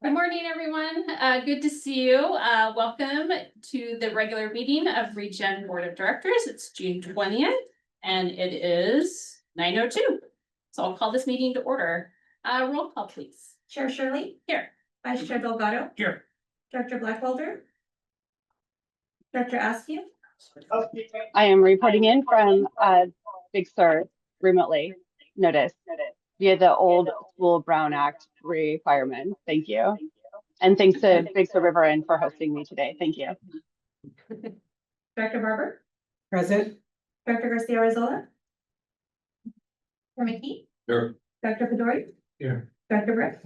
Good morning, everyone. Good to see you. Welcome to the regular meeting of ReGen Board of Directors. It's June 20th and it is 9:02. So I'll call this meeting to order. Roll call, please. Chair Shirley? Here. Vice Chair Delgado? Here. Director Blackwelder? Director Askew? I am reporting in from Big Sur remotely. Notice via the old school Brown Act requirement. Thank you. And thanks to Big Sur River Inn for hosting me today. Thank you. Director Barber? Present. Director Garcia Arzola? Director McKee? Here. Director Pedori? Here. Director Brick?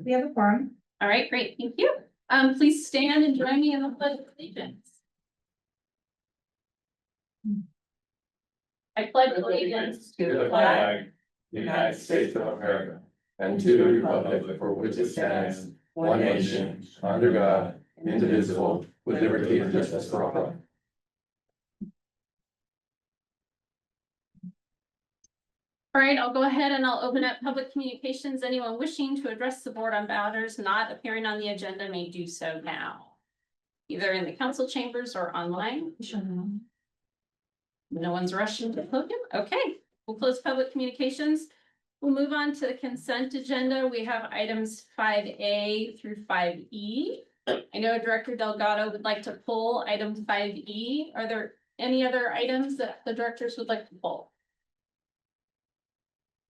We have a quorum. All right, great. Thank you. Please stand and join me in the pledge of allegiance. I pledge allegiance To the flag, of the United States of America, and to the republic for which it stands, one nation, under God, indivisible, with liberty and justice for all. All right, I'll go ahead and I'll open up public communications. Anyone wishing to address the board on matters not appearing on the agenda may do so now, either in the council chambers or online. No one's rushing to the podium. Okay, we'll close public communications. We'll move on to the consent agenda. We have items 5A through 5E. I know Director Delgado would like to pull item 5E. Are there any other items that the directors would like to pull?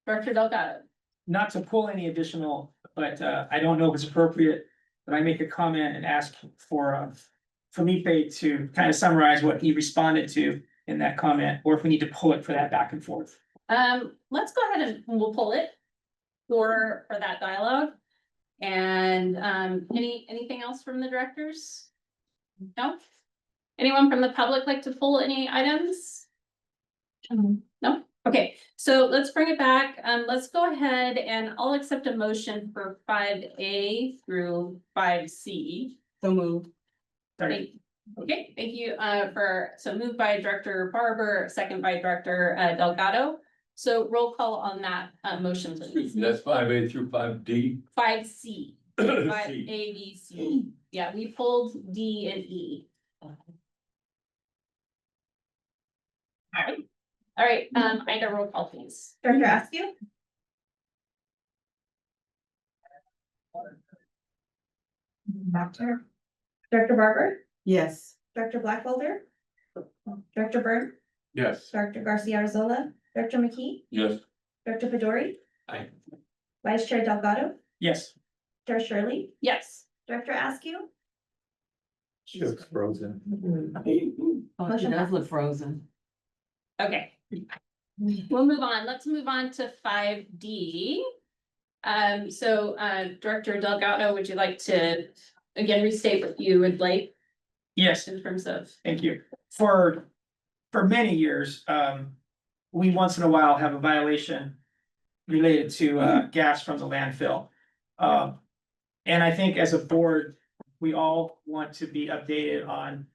Director Delgado. Not to pull any additional, but I don't know if it's appropriate, but I make a comment and ask for Felipe to kind of summarize what he responded to in that comment, or if we need to pull it for that back and forth. Let's go ahead and we'll pull it for that dialogue. And anything else from the directors? No? Anyone from the public like to pull any items? No? Okay, so let's bring it back. Let's go ahead and I'll accept a motion for 5A through 5C. So moved. Okay, thank you so moved by Director Barber, second by Director Delgado. So roll call on that motion, please. That's 5A through 5D. 5C. 5A, B, C. Yeah, we pulled D and E. All right, Ida, roll call, please. Director Askew? Director Barber? Yes. Director Blackwelder? Director Byrne? Yes. Director Garcia Arzola? Director McKee? Yes. Director Pedori? Aye. Vice Chair Delgado? Yes. Chair Shirley? Yes. Director Askew? She looks frozen. Oh, she does look frozen. Okay. We'll move on. Let's move on to 5D. Director Delgado, would you like to again restate what you would like Yes. in terms of? Thank you. For many years, we once in a while have a violation related to gas from the landfill. And I think as a board, we all want to be updated on,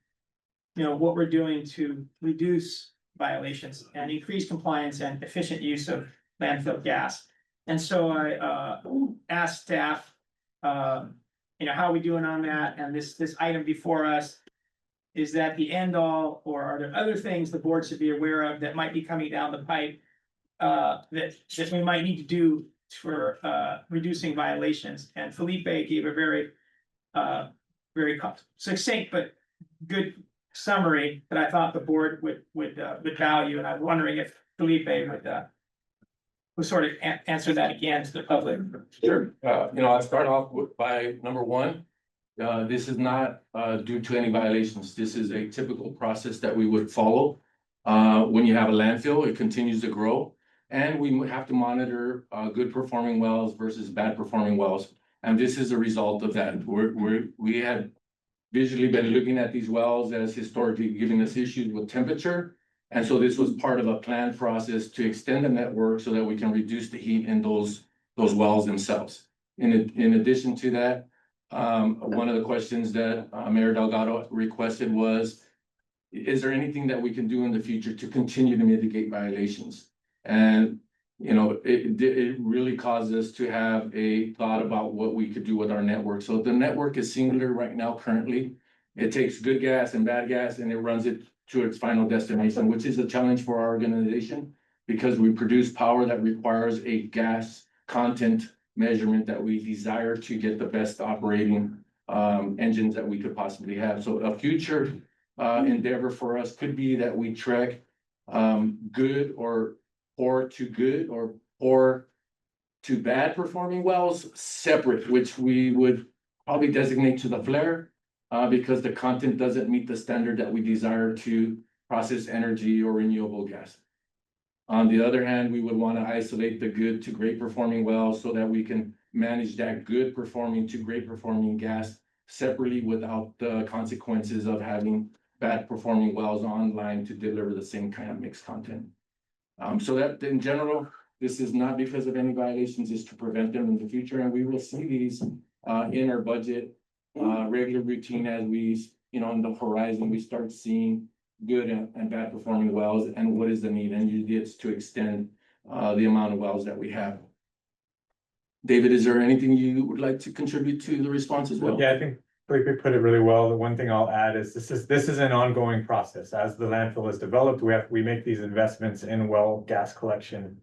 what we're doing to reduce violations and increase compliance and efficient use of landfill gas. And so I asked staff, how are we doing on that? And this item before us, is that the end all, or are there other things the board should be aware of that might be coming down the pipe that we might need to do for reducing violations? And Felipe gave a very succinct but good summary that I thought the board would value, and I'm wondering if Felipe would sort of answer that again to the public. Sure. I'll start off by number one. This is not due to any violations. This is a typical process that we would follow. When you have a landfill, it continues to grow, and we have to monitor good performing wells versus bad performing wells. And this is a result of that. We had visually been looking at these wells as historically giving us issues with temperature. And so this was part of a planned process to extend the network so that we can reduce the heat in those wells themselves. In addition to that, one of the questions that Mayor Delgado requested was, is there anything that we can do in the future to continue to mitigate violations? And you know, it really caused us to have a thought about what we could do with our network. So the network is singular right now currently. It takes good gas and bad gas and it runs it to its final destination, which is a challenge for our organization because we produce power that requires a gas content measurement that we desire to get the best operating engines that we could possibly have. So a future endeavor for us could be that we track good or poor to good or poor to bad performing wells separate, which we would probably designate to the flare because the content doesn't meet the standard that we desire to process energy or renewable gas. On the other hand, we would want to isolate the good to great performing wells so that we can manage that good performing to great performing gas separately without the consequences of having bad performing wells online to deliver the same kind of mixed content. So that in general, this is not because of any violations, it's to prevent them in the future, and we will see these in our budget, regular routine as we, you know, on the horizon, we start seeing good and bad performing wells and what is the need, and usually it's to extend the amount of wells that we have. David, is there anything you would like to contribute to the response as well? Yeah, I think Felipe put it really well. The one thing I'll add is this is an ongoing process. As the landfill is developed, we make these investments in well gas collection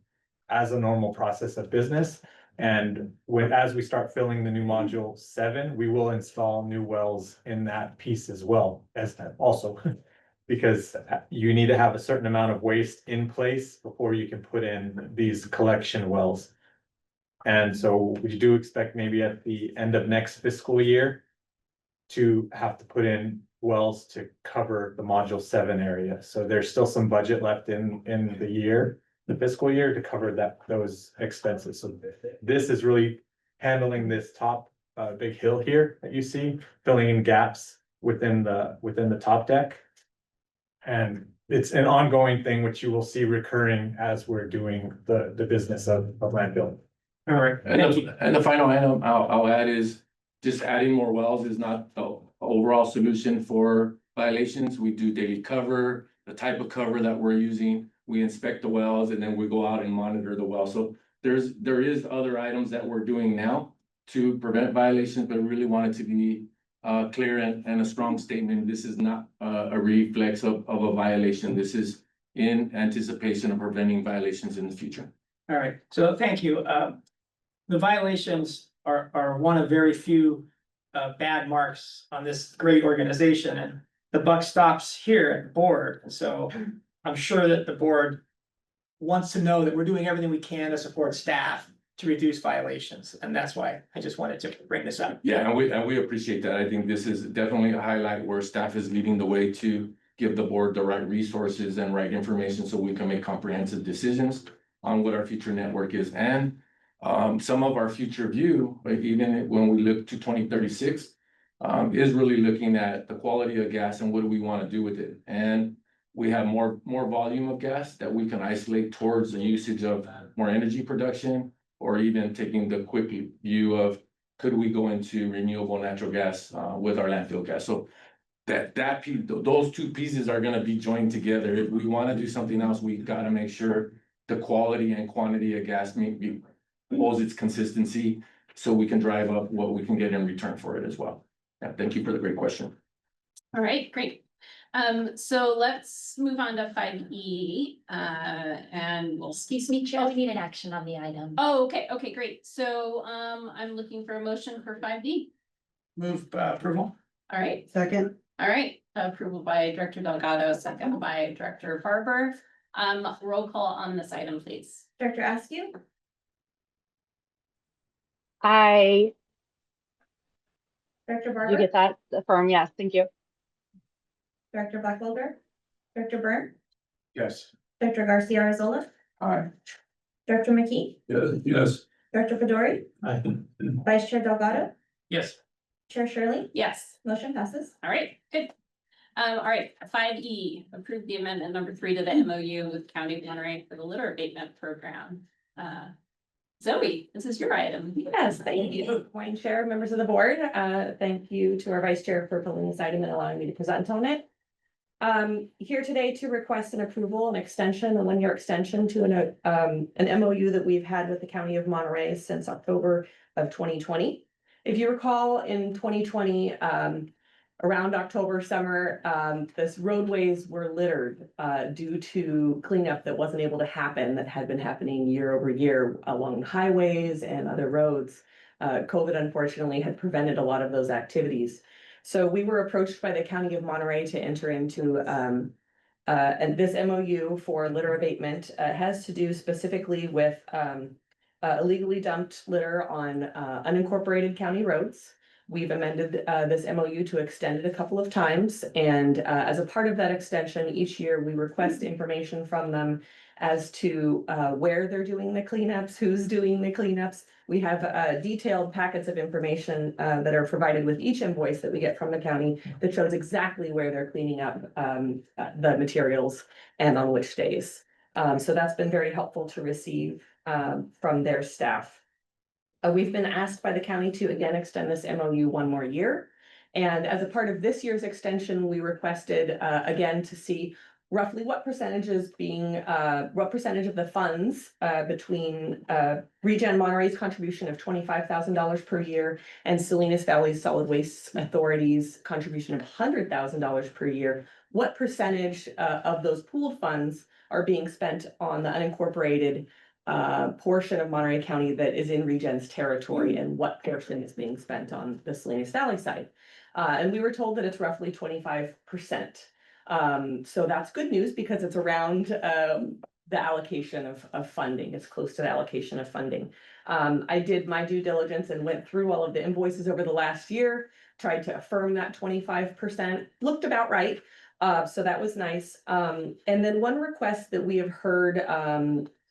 as a normal process of business. And as we start filling the new module 7, we will install new wells in that piece as well as that also. Because you need to have a certain amount of waste in place before you can put in these collection wells. And so we do expect maybe at the end of next fiscal year to have to put in wells to cover the module 7 area. So there's still some budget left in the fiscal year to cover those expenses. So this is really handling this top big hill here that you see, filling in gaps within the top deck. And it's an ongoing thing which you will see recurring as we're doing the business of landfill. All right. And the final item I'll add is just adding more wells is not the overall solution for violations. We do daily cover, the type of cover that we're using. We inspect the wells and then we go out and monitor the well. So there is other items that we're doing now to prevent violations, but really want it to be clear and a strong statement. This is not a reflex of a violation. This is in anticipation of preventing violations in the future. All right, so thank you. The violations are one of very few bad marks on this great organization, and the buck stops here at the board. And so I'm sure that the board wants to know that we're doing everything we can to support staff to reduce violations, and that's why I just wanted to bring this up. Yeah, and we appreciate that. I think this is definitely a highlight where staff is leading the way to give the board the right resources and right information so we can make comprehensive decisions on what our future network is. And some of our future view, like even when we look to 2036, is really looking at the quality of gas and what do we want to do with it. And we have more volume of gas that we can isolate towards the usage of more energy production, or even taking the quick view of could we go into renewable natural gas with our landfill gas. So that piece, those two pieces are going to be joined together. If we want to do something else, we got to make sure the quality and quantity of gas holds its consistency so we can drive up what we can get in return for it as well. Yeah, thank you for the great question. All right, great. So let's move on to 5E, and we'll Excuse me, Chair, we need an action on the item. Oh, okay, great. So, I'm looking for a motion for 5D. Move approval. All right, Second, all right. Approval by Director Delgado, second by Director Barber. Roll call on this item, please. Director Askew, I, Director you Barber, get that affirm, yes, thank you. Director Blackwelder, Director Byrne, Yes. Director Garcia Arzola, Aye. Director McKee, Yes. Director Fedori, Vice Chair Delgado, Yes. Chair Shirley, Yes, motion passes. all right, good. All right, 5E, approve the amendment number 3 to the MOU with County of Monterey for the litter abatement program. Zoe, this is your item. Yes, thank you. Morning, Chair, members of the board. Thank you to our Vice Chair for pulling this item and allowing me to present on it. Here today to request an approval, an extension, a 1-year extension to an MOU that we've had with the County of Monterey since October of 2020. If you recall, in 2020, around October summer, this roadways were littered due to cleanup that wasn't able to happen, that had been happening year over year along highways and other roads. COVID unfortunately had prevented a lot of those activities. So we were approached by the County of Monterey to enter into and this MOU for litter abatement has to do specifically with illegally dumped litter on unincorporated county roads. We've amended this MOU to extend it a couple of times, and as a part of that extension, each year we request information from them as to where they're doing the cleanups, who's doing the cleanups. We have detailed packets of information that are provided with each invoice that we get from the county that shows exactly where they're cleaning up the materials and on which days. So that's been very helpful to receive from their staff. We've been asked by the county to again extend this MOU 1 more year. And as a part of this year's extension, we requested again to see roughly what percentage of the funds between ReGen Monterey's contribution of $25,000 per year and Salinas Valley Solid Waste Authority's contribution of $100,000 per year, what percentage of those pooled funds are being spent on the unincorporated portion of Monterey County that is in ReGen's territory, and what portion is being spent on the Salinas Valley side. And we were told that it's roughly 25%. So that's good news because it's around the allocation of funding. It's close to the allocation of funding. I did my due diligence and went through all of the invoices over the last year, tried to affirm that 25%, looked about right. So that was nice. And then one request that we have heard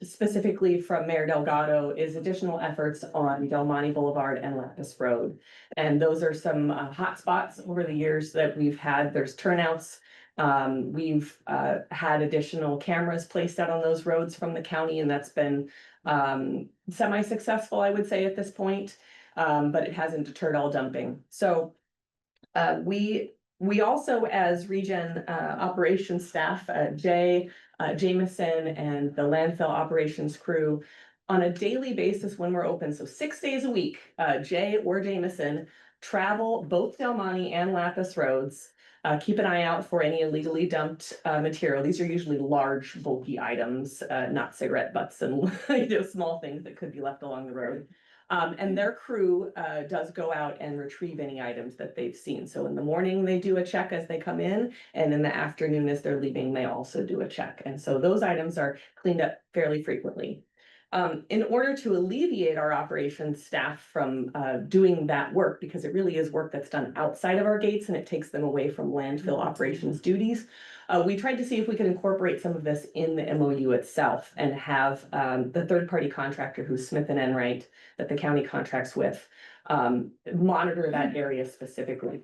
specifically from Mayor Delgado is additional efforts on Del Monte Boulevard and Lapis Road. And those are some hot spots over the years that we've had. There's turnouts. We've had additional cameras placed out on those roads from the county, and that's been semi-successful, I would say, at this point. But it hasn't deterred all dumping. So we also, as ReGen operations staff, Jay, Jameson, and the landfill operations crew, on a daily basis when we're open, so 6 days a week, Jay or Jameson travel both Del Monte and Lapis roads. Keep an eye out for any illegally dumped material. These are usually large, bulky items, not cigarette butts and small things that could be left along the road. And their crew does go out and retrieve any items that they've seen. So in the morning, they do a check as they come in, and in the afternoon as they're leaving, they also do a check. And so those items are cleaned up fairly frequently. In order to alleviate our operations staff from doing that work, because it really is work that's done outside of our gates and it takes them away from landfill operations duties, we tried to see if we could incorporate some of this in the MOU itself and have the third-party contractor, who's Smith and Enright, that the county contracts with, monitor that area specifically.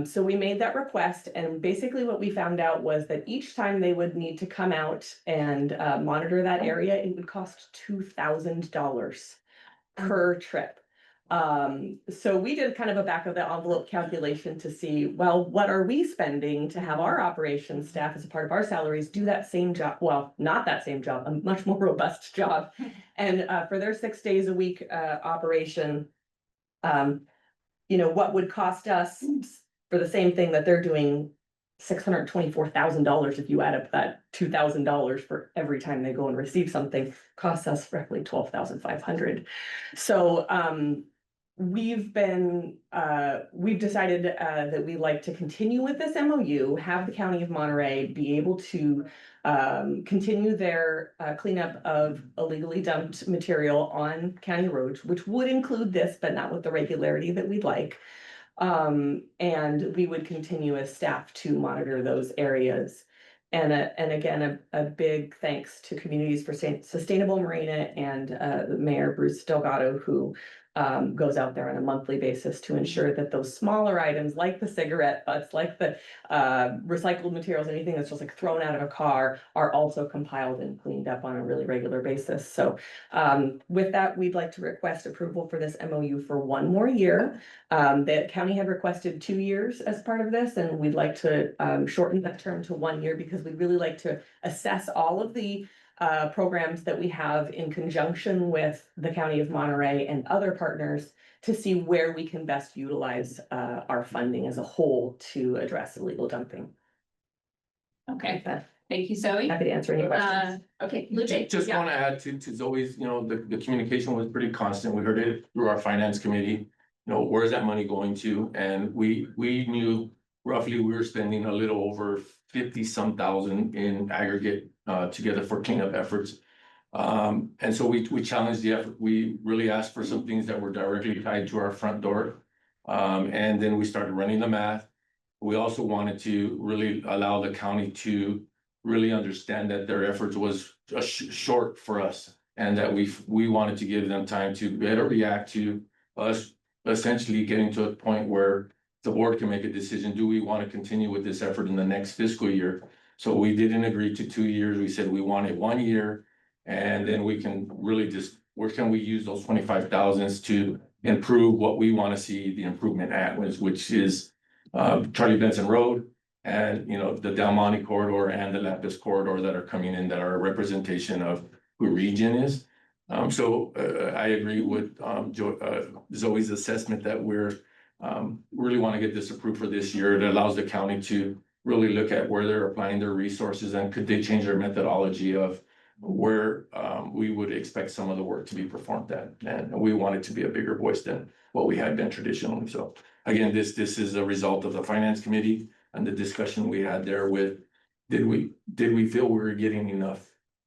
So we made that request, and basically what we found out was that each time they would need to come out and monitor that area, it would cost $2,000 per trip. So we did kind of a back of the envelope calculation to see, well, what are we spending to have our operations staff as a part of our salaries do that same job? Well, not that same job, a much more robust job. And for their 6 days a week operation, what would cost us for the same thing that they're doing, $624,000 if you add up that $2,000 for every time they go and receive something, costs us roughly $12,500. So we've decided that we'd like to continue with this MOU, have the County of Monterey be able to continue their cleanup of illegally dumped material on county roads, which would include this, but not with the regularity that we'd like. And we would continue as staff to monitor those areas. And again, a big thanks to Communities for Sustainable Marina and Mayor Bruce Delgado, who goes out there on a monthly basis to ensure that those smaller items like the cigarette butts, like the recycled materials, anything that's just like thrown out of a car are also compiled and cleaned up on a really regular basis. So with that, we'd like to request approval for this MOU for 1 more year. The county had requested 2 years as part of this, and we'd like to shorten that term to 1 year because we'd really like to assess all of the programs that we have in conjunction with the County of Monterey and other partners to see where we can best utilize our funding as a whole to address illegal dumping. Okay, Happy thank you, Zoe. to answer any questions. Okay, Luce. Just yeah. want to add to Zoe's, the communication was pretty constant. We heard it through our finance committee. Where's that money going to? And we knew roughly we were spending a little over 50-some thousand in aggregate together for cleanup efforts. And so we challenged the effort. We really asked for some things that were directly tied to our front door. And then we started running the math. We also wanted to really allow the county to really understand that their efforts was short for us, and that we wanted to give them time to better react to us essentially getting to a point where the board can make a decision. Do we want to continue with this effort in the next fiscal year? So we didn't agree to 2 years. We said we wanted 1 year, and then we can really just, where can we use those 25,000s to improve what we want to see the improvement at, which is Charlie Benson Road, and the Del Monte corridor and the Lapis corridor that are coming in, that are a representation of who ReGen is. So I agree with Zoe's assessment that we're really want to get this approved for this year. It allows the county to really look at where they're applying their resources, and could they change their methodology of where we would expect some of the work to be performed at. And we want it to be a bigger voice than what we had been traditionally. So again, this is a result of the finance committee and the discussion we had there with, did we feel we were getting enough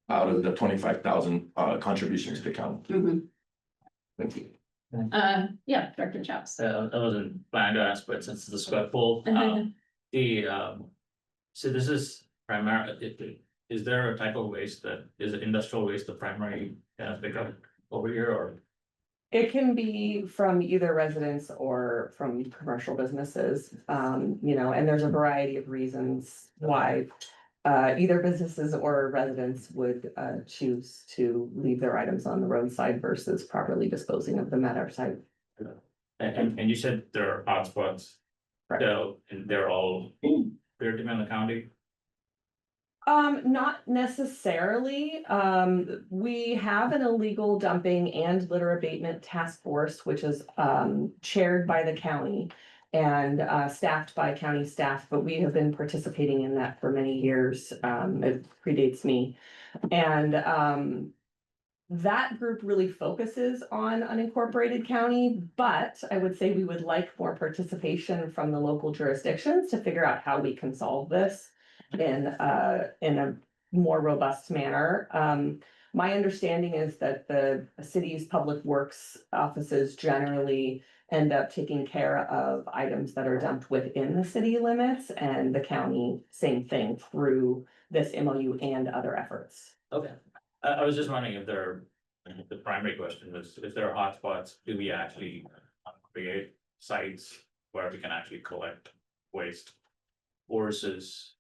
out of the 25,000 contributions to the county? Mhm. Thank you. Yeah, Director Chaps. I wasn't planning to ask, but since the sweat pool, so this is primarily, is there a type of waste that is industrial waste the primary kind of pickup over here, or? It can be from either residents or from commercial businesses, and there's a variety of reasons why either businesses or residents would choose to leave their items on the roadside versus properly disposing of them at our site. And you said there are hotspots, Correct. so, and they're all clear to be in the county? Not necessarily. We have an illegal dumping and litter abatement task force, which is chaired by the county and staffed by county staff, but we have been participating in that for many years. It predates me. And that group really focuses on unincorporated county, but I would say we would like more participation from the local jurisdictions to figure out how we can solve this in a more robust manner. My understanding is that the city's public works offices generally end up taking care of items that are dumped within the city limits, and the county, same thing through this MOU and other efforts. Okay, I was just wondering if the primary question was, if there are hotspots, do we actually create sites where we can actually collect waste versus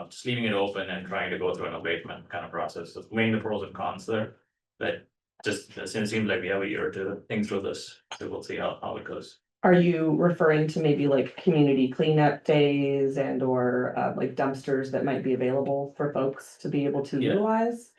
just leaving it open and trying to go through an abatement kind of process, so weighing the pros and cons there. But just, it seems like we have a year to think through this, so we'll see how it goes. Are you referring to maybe like community cleanup days and or like dumpsters that might be available for folks to be able to Yeah. utilize?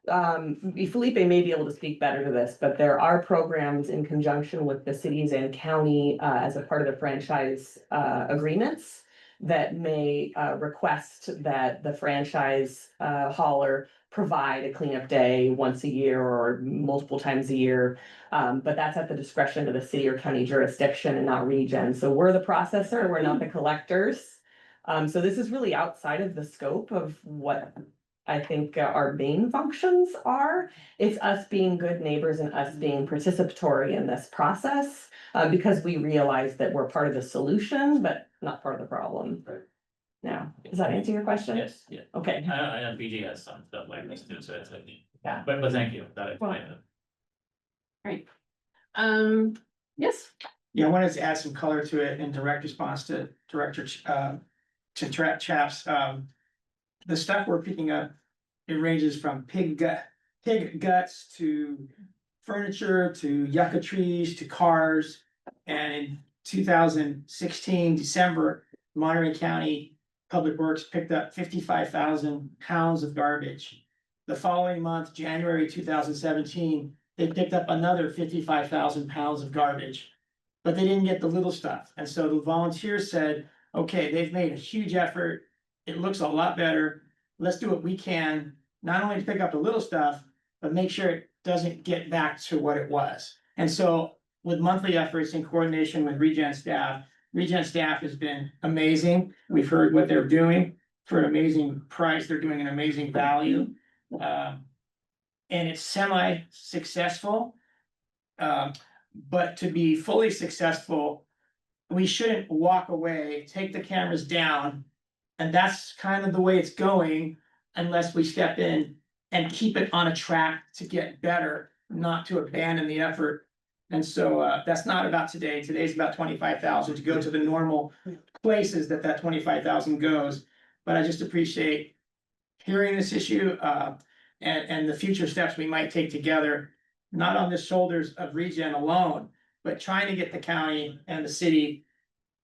Felipe may be able to speak better to this, but there are programs in conjunction with the cities and county as a part of the franchise agreements that may request that the franchise hauler provide a cleanup day once a year or multiple times a year. But that's at the discretion of the city or county jurisdiction and not ReGen. So we're the processor, we're not the collectors. So this is really outside of the scope of what I think our main functions are. It's us being good neighbors and us being participatory in this process, because we realize that we're part of the solution, but not part of the problem. Right. Now, does that answer your question? Yes, yeah. Okay. I know PG has some stuff like this too, so it's like, Yeah. but thank you, that explained it. Yes, Yeah, I wanted to add some color to it in direct response to Chaps. The stuff we're picking up, it ranges from pig guts to furniture, to yucca trees, to cars. And in 2016, December, Monterey County Public Works picked up 55,000 pounds of garbage. The following month, January 2017, they picked up another 55,000 pounds of garbage. But they didn't get the little stuff. And so the volunteers said, okay, they've made a huge effort. It looks a lot better. Let's do what we can, not only to pick up the little stuff, but make sure it doesn't get back to what it was. And so with monthly efforts in coordination with ReGen staff has been amazing. We've heard what they're doing for an amazing price. They're doing an amazing value. And it's semi-successful. But to be fully successful, we shouldn't walk away, take the cameras down. And that's kind of the way it's going, unless we step in and keep it on a track to get better, not to abandon the effort. And so that's not about today. Today's about 25,000 to go to the normal places that 25,000 goes. But I just appreciate hearing this issue and the future steps we might take together, not on the shoulders of ReGen alone, but trying to get the county and the city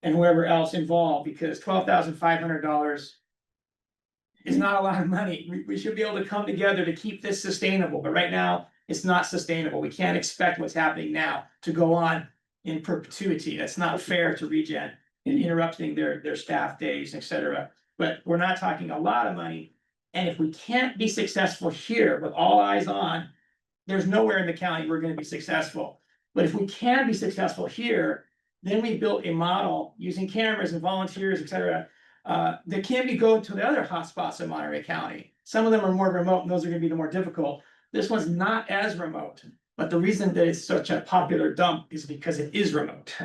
and whoever else involved, because $12,500 is not a lot of money. We should be able to come together to keep this sustainable, but right now it's not sustainable. We can't expect what's happening now to go on in perpetuity. That's not fair to ReGen in interrupting their staff days, et cetera. But we're not talking a lot of money. And if we can't be successful here with all eyes on, there's nowhere in the county we're gonna be successful. But if we can be successful here, then we built a model using cameras and volunteers, et cetera, that can be go to the other hotspots in Monterey County. Some of them are more remote and those are gonna be the more difficult. This one's not as remote, but the reason that it's such a popular dump is because it is remote.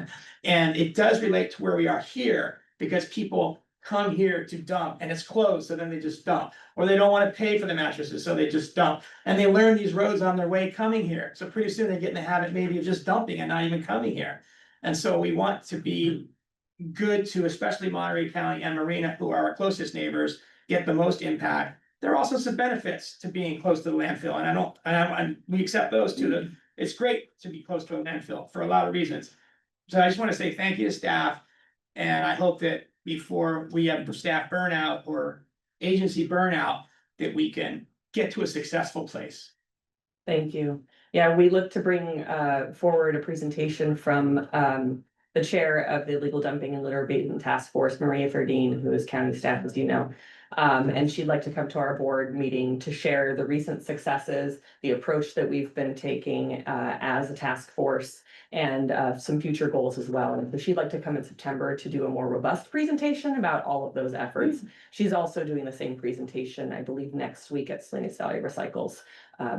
And it does relate to where we are here, because people come here to dump and it's closed, so then they just dump. Or they don't want to pay for the mattresses, so they just dump. And they learn these roads on their way coming here. So pretty soon they get in the habit maybe of just dumping and not even coming here. And so we want to be good to especially Monterey County and Marina, who are our closest neighbors, get the most impact. There are also some benefits to being close to the landfill, and we accept those too. It's great to be close to a landfill for a lot of reasons. So I just want to say thank you to staff, and I hope that before we have staff burnout or agency burnout, that we can get to a successful place. Thank you. Yeah, we look to bring forward a presentation from the chair of the Illegal Dumping and Litter Abatement Task Force, Maria Ferdine, who is county staff, as you know. And she'd like to come to our board meeting to share the recent successes, the approach that we've been taking as a task force, and some future goals as well. And so she'd like to come in September to do a more robust presentation about all of those efforts. She's also doing the same presentation, I believe, next week at Salinas Valley Recycles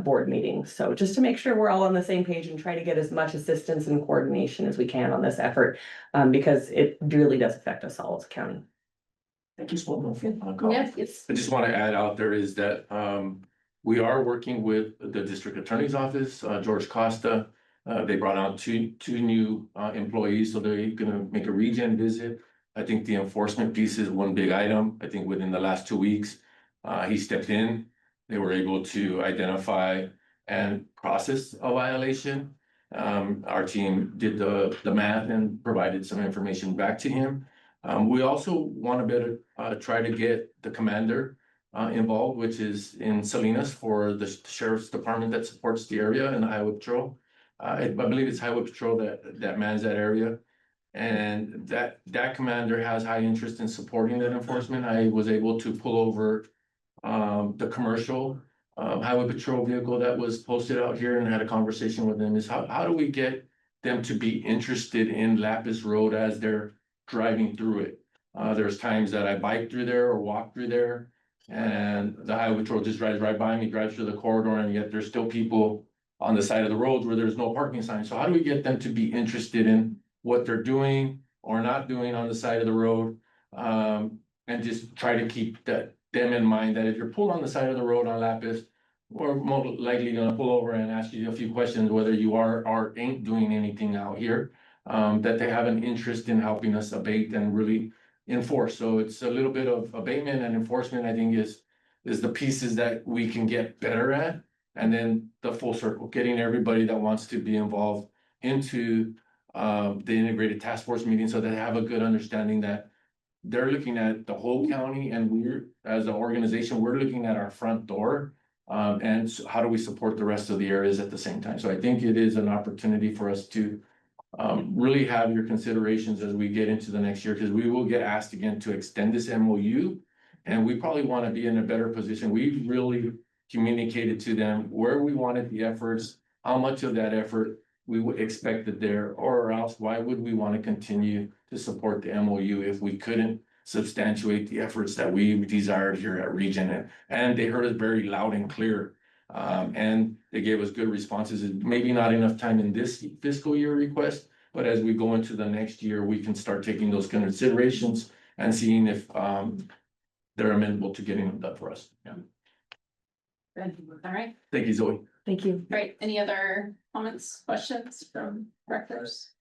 board meeting. So just to make sure we're all on the same page and try to get as much assistance and coordination as we can on this effort, because it really does affect us all as a county. Thank you. yes, yes. I just want to add out there is that we are working with the district attorney's office, George Costa. They brought out two new employees, so they're gonna make a ReGen visit. I think the enforcement piece is one big item. I think within the last 2 weeks, he stepped in. They were able to identify and process a violation. Our team did the math and provided some information back to him. We also want to better try to get the commander involved, which is in Salinas for the sheriff's department that supports the area, and the highway patrol. I believe it's highway patrol that mans that area. And that commander has high interest in supporting that enforcement. I was able to pull over the commercial highway patrol vehicle that was posted out here and had a conversation with them, is how do we get them to be interested in Lapis Road as they're driving through it. There's times that I bike through there or walk through there, and the highway patrol just drives right by me, drives through the corridor, and yet there's still people on the side of the roads where there's no parking sign. So how do we get them to be interested in what they're doing or not doing on the side of the road? And just try to keep them in mind that if you're pulled on the side of the road on Lapis, we're more likely gonna pull over and ask you a few questions, whether you are or ain't doing anything out here. That they have an interest in helping us abate and really enforce. So it's a little bit of abatement and enforcement, I think is the pieces that we can get better at. And then the full circle, getting everybody that wants to be involved into the integrated task force meeting so they have a good understanding that they're looking at the whole county and we're, as an organization, we're looking at our front door. And how do we support the rest of the areas at the same time? So I think it is an opportunity for us to really have your considerations as we get into the next year, because we will get asked again to extend this MOU. And we probably want to be in a better position. We really communicated to them where we wanted the efforts, how much of that effort we would expect it there, or else why would we want to continue to support the MOU if we couldn't substantiate the efforts that we desired here at ReGen? And they heard us very loud and clear. And they gave us good responses. Maybe not enough time in this fiscal year request, but as we go into the next year, we can start taking those considerations and seeing if they're amenable to getting them done for us. Yeah. Good. All right, Thank you, Zoe. Thank you. great. Any other comments, questions from directors?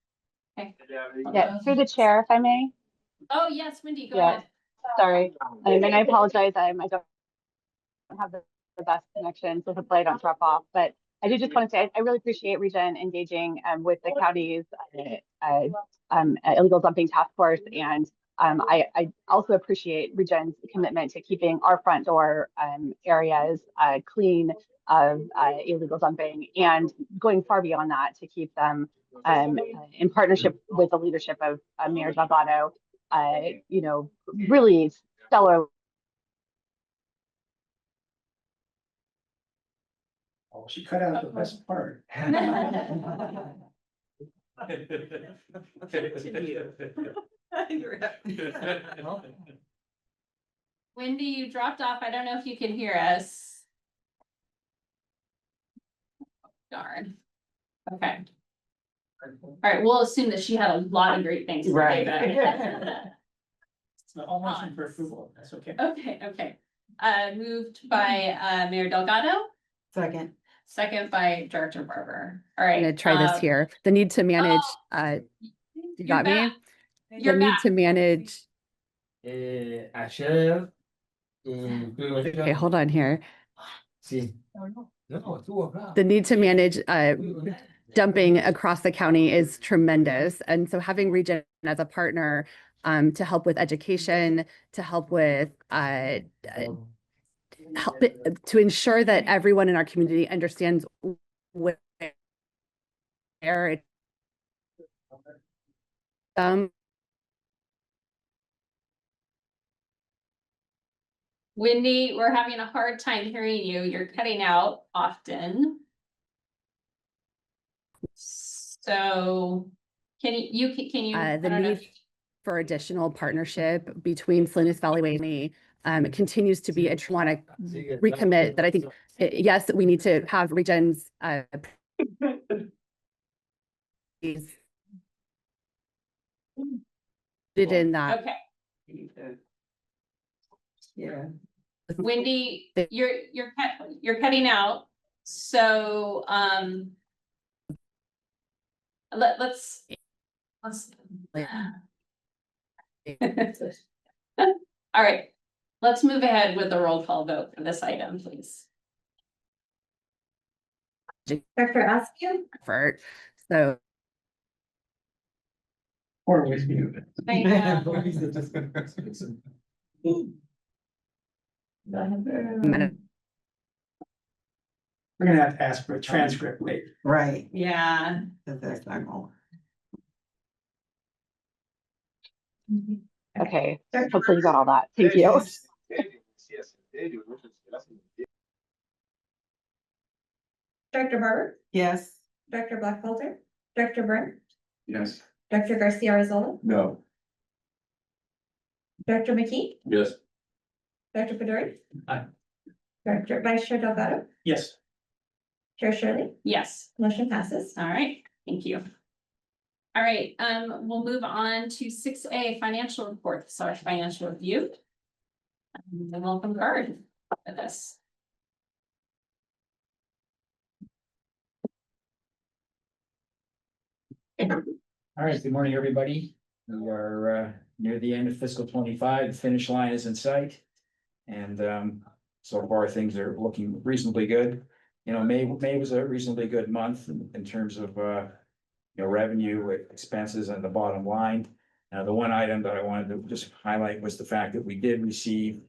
Okay. Yeah, through the chair, if I may. Oh, yes, Wendy, go Yeah. ahead. Sorry, and I apologize. I don't have the best connection, so hopefully I don't drop off. But I did just want to say I really appreciate ReGen engaging with the county's illegal dumping task force, and I also appreciate ReGen's commitment to keeping our front door areas clean of illegal dumping, and going far beyond that to keep them in partnership with the leadership of Mayor Delgado, you know, really stellar. Oh, she cut out the best part. Wendy, you dropped off. I don't know if you can hear us. Darn. Okay. All right, we'll assume that she had a lot of great things to say. Then. It's not all motion for approval. That's okay. Okay. Moved by Mayor Delgado, Second. second by Director Barber. All right. I'm gonna try this here. The need to manage, you You're got me? back. The You're need back. to manage, Ayer. okay, hold on here. Sí. No, estuvo acá. The need to manage, dumping across the county is tremendous. And so having ReGen as a partner, to help with education, to help with, to ensure that everyone in our community understands where it, Wendy, we're having a hard time hearing you. You're cutting out often. So can you, can you? I the don't know need if- for additional partnership between Salinas Valley Way and me, continues to be, I just want to recommit that I think, yes, we need to have ReGen's, did in that. Okay, Yeah. Wendy, you're cutting out. So, let's. All right, let's move ahead with the roll call vote for this item, please. Director Askew, Effort. So Or with you. I know. I'm gonna, We're gonna have to ask for a transcript later. Right. Yeah. That's not going. Okay, hopefully you got all that. Thank you. Director Barber, Yes. Director Blackfelter, Director Byrne, Yes. Director Garcia Arzola, No. Director McKee, Yes. Director Pedori. Aye. Director Vice Chair Delgado, Yes. Chair Shirley, Yes. motion passes. All right, thank you. All right, we'll move on to 6A financial report, so our financial review. And welcome Guard with us. All right, good morning, everybody. We are near the end of fiscal 25. The finish line is in sight. And so far, things are looking reasonably good. You know, May was a reasonably good month in terms of revenue, expenses, and the bottom line. Now, the one item that I wanted to just highlight was the fact that we did receive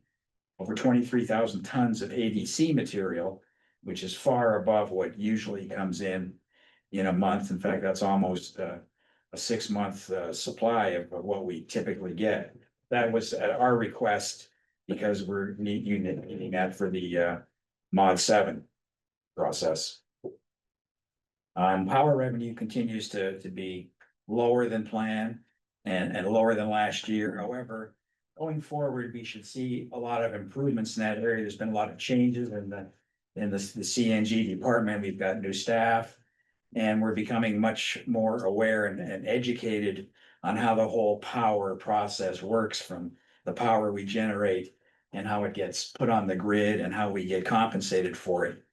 over 23,000 tons of ADC material, which is far above what usually comes in a month. In fact, that's almost a 6-month supply of what we typically get. That was at our request because we're needing that for the Mod 7 process. Power revenue continues to be lower than planned and lower than last year. However, going forward, we should see a lot of improvements in that area. There's been a lot of changes in the CNG department. We've got new staff. And we're becoming much more aware and educated on how the whole power process works, from the power we generate and how it gets put on the grid and how we get compensated for it.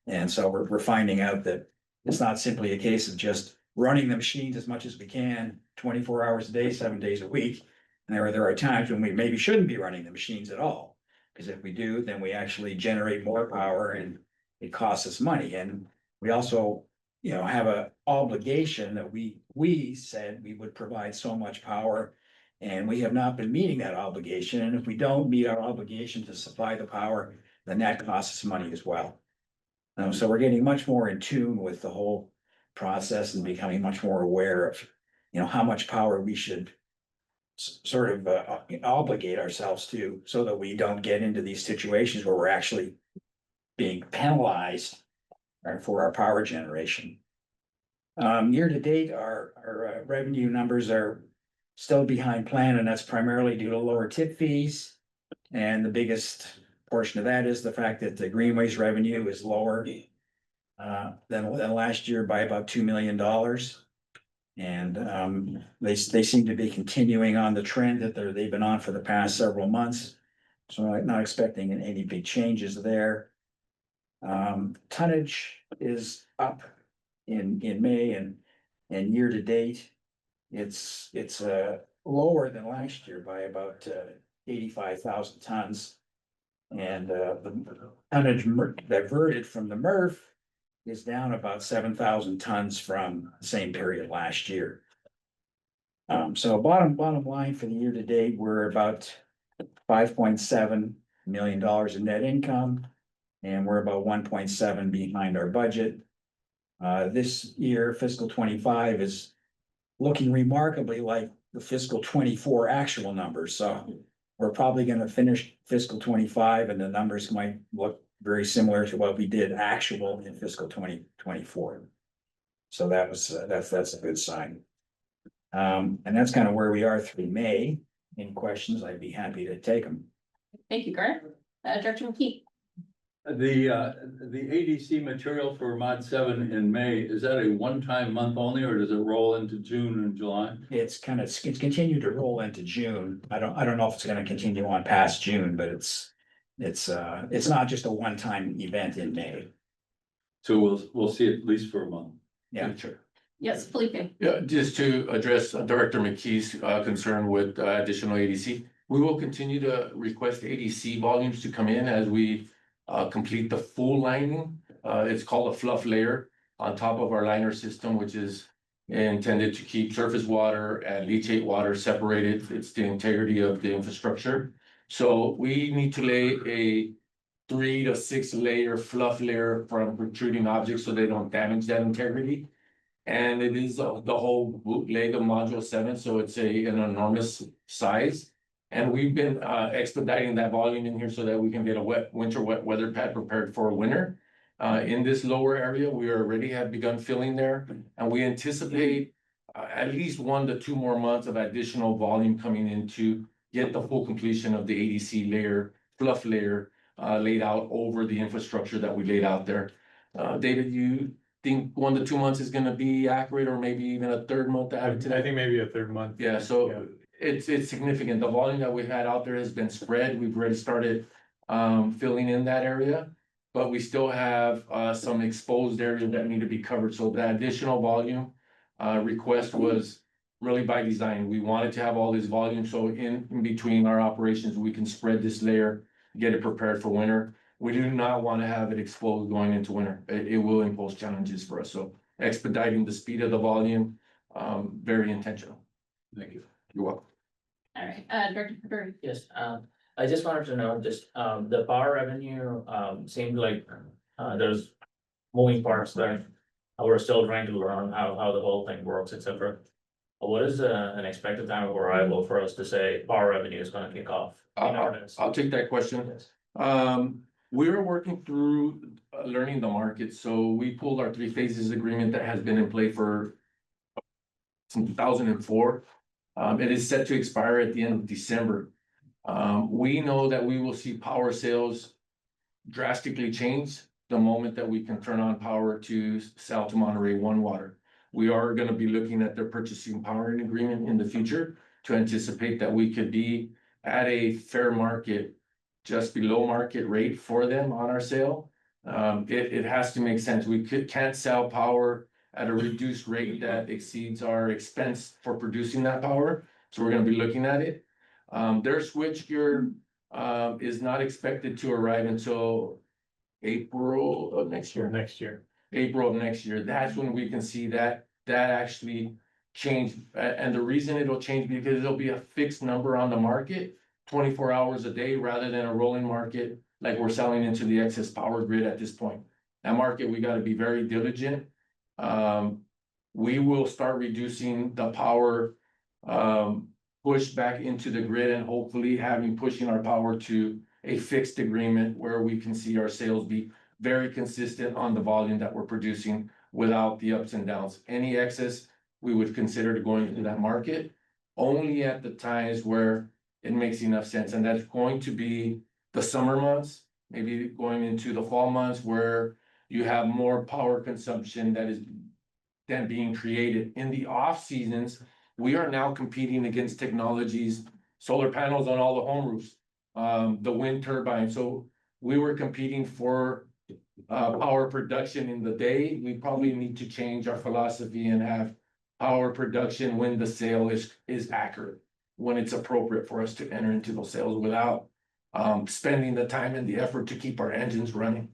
And so we're finding out that it's not simply a case of just running the machines as much as we can, 24 hours a day, 7 days a week. And there are times when we maybe shouldn't be running the machines at all, because if we do, then we actually generate more power and it costs us money. And we also have an obligation that we said we would provide so much power, and we have not been meeting that obligation. And if we don't meet our obligation to supply the power, then that costs us money as well. So we're getting much more in tune with the whole process and becoming much more aware of, how much power we should sort of obligate ourselves to, so that we don't get into these situations where we're actually being penalized for our power generation. Year to date, our revenue numbers are still behind plan, and that's primarily due to lower tip fees. And the biggest portion of that is the fact that the greenways revenue is lower than last year by about $2 million. And they seem to be continuing on the trend that they've been on for the past several months. So I'm not expecting any big changes there. Tonnage is up in May and year to date. It's lower than last year by about 85,000 tons. And the tonnage diverted from the MRF is down about 7,000 tons from the same period last year. So bottom line for the year to date, we're about $5.7 million in net income, and we're about 1.7 behind our budget. This year, fiscal 25 is looking remarkably like the fiscal 24 actual numbers. So we're probably going to finish fiscal 25 and the numbers might look very similar to what we did actual in fiscal 2024. So that's a good sign. And that's kind of where we are through May. Any questions? I'd be happy to take them. Thank you, Grant. Director McKee. The ADC material for Mod 7 in May, is that a one-time month only, or does it roll into June and July? It's continued to roll into June. I don't know if it's gonna continue on past June, but it's not just a one-time event in May. So we'll see it at least for a month. Yeah, sure. Yes, Felipe. Yeah, just to address Director McKee's concern with additional ADC. We will continue to request ADC volumes to come in as we complete the full lining. It's called a fluff layer on top of our liner system, which is intended to keep surface water and leachate water separated. It's the integrity of the infrastructure. So we need to lay a 3 to 6 layer fluff layer from protruding objects so they don't damage that integrity. And it is the whole bootleg of module 7, so it's an enormous size. And we've been expediting that volume in here so that we can get a winter wet weather pad prepared for winter. In this lower area, we already have begun filling there, and we anticipate at least 1 to 2 more months of additional volume coming in to get the full completion of the ADC layer, fluff layer, laid out over the infrastructure that we laid out there. David, you think 1 to 2 months is gonna be accurate, or maybe even a third month to add to that? I think maybe a third month. Yeah, so it's significant. The volume that we've had out there has been spread. We've already started filling in that area, but we still have some exposed areas that need to be covered. So that additional volume request was really by design. We wanted to have all this volume, so in between our operations, we can spread this layer, get it prepared for winter. We do not want to have it exposed going into winter. It will impose challenges for us, so expediting the speed of the volume, very intentional. Thank you. You're welcome. All right, Director Peduri. Yes, I just wanted to know, just, the power revenue, seemed like, there's moving parts there. We're still trying to learn how the whole thing works, et cetera. What is, an expected time of arrival for us to say power revenue is gonna kick off? I'll take that question. Yes. We're working through learning the market, so we pulled our 3 phases agreement that has been in play for since 2004. It is set to expire at the end of December. We know that we will see power sales drastically change the moment that we can turn on power to sell to Monterey One Water. We are gonna be looking at their purchasing power agreement in the future to anticipate that we could be at a fair market, just below market rate for them on our sale. It has to make sense. We can't sell power at a reduced rate that exceeds our expense for producing that power, so we're gonna be looking at it. Their switchgear is not expected to arrive until April of next year. April of next year, that's when we can see that actually change. And the reason it'll change because it'll be a fixed number on the market, 24 hours a day, rather than a rolling market like we're selling into the excess power grid at this point. That market, we gotta be very diligent. We will start reducing the power push back into the grid and hopefully pushing our power to a fixed agreement where we can see our sales be very consistent on the volume that we're producing without the ups and downs. Any excess, we would consider to going into that market only at the times where it makes enough sense, and that's going to be the summer months, maybe going into the fall months where you have more power consumption than being created. In the off seasons, we are now competing against technologies, solar panels on all the home roofs, the wind turbine. So we were competing for power production in the day. We probably need to change our philosophy and have power production when the sale is accurate, when it's appropriate for us to enter into those sales without spending the time and the effort to keep our engines running.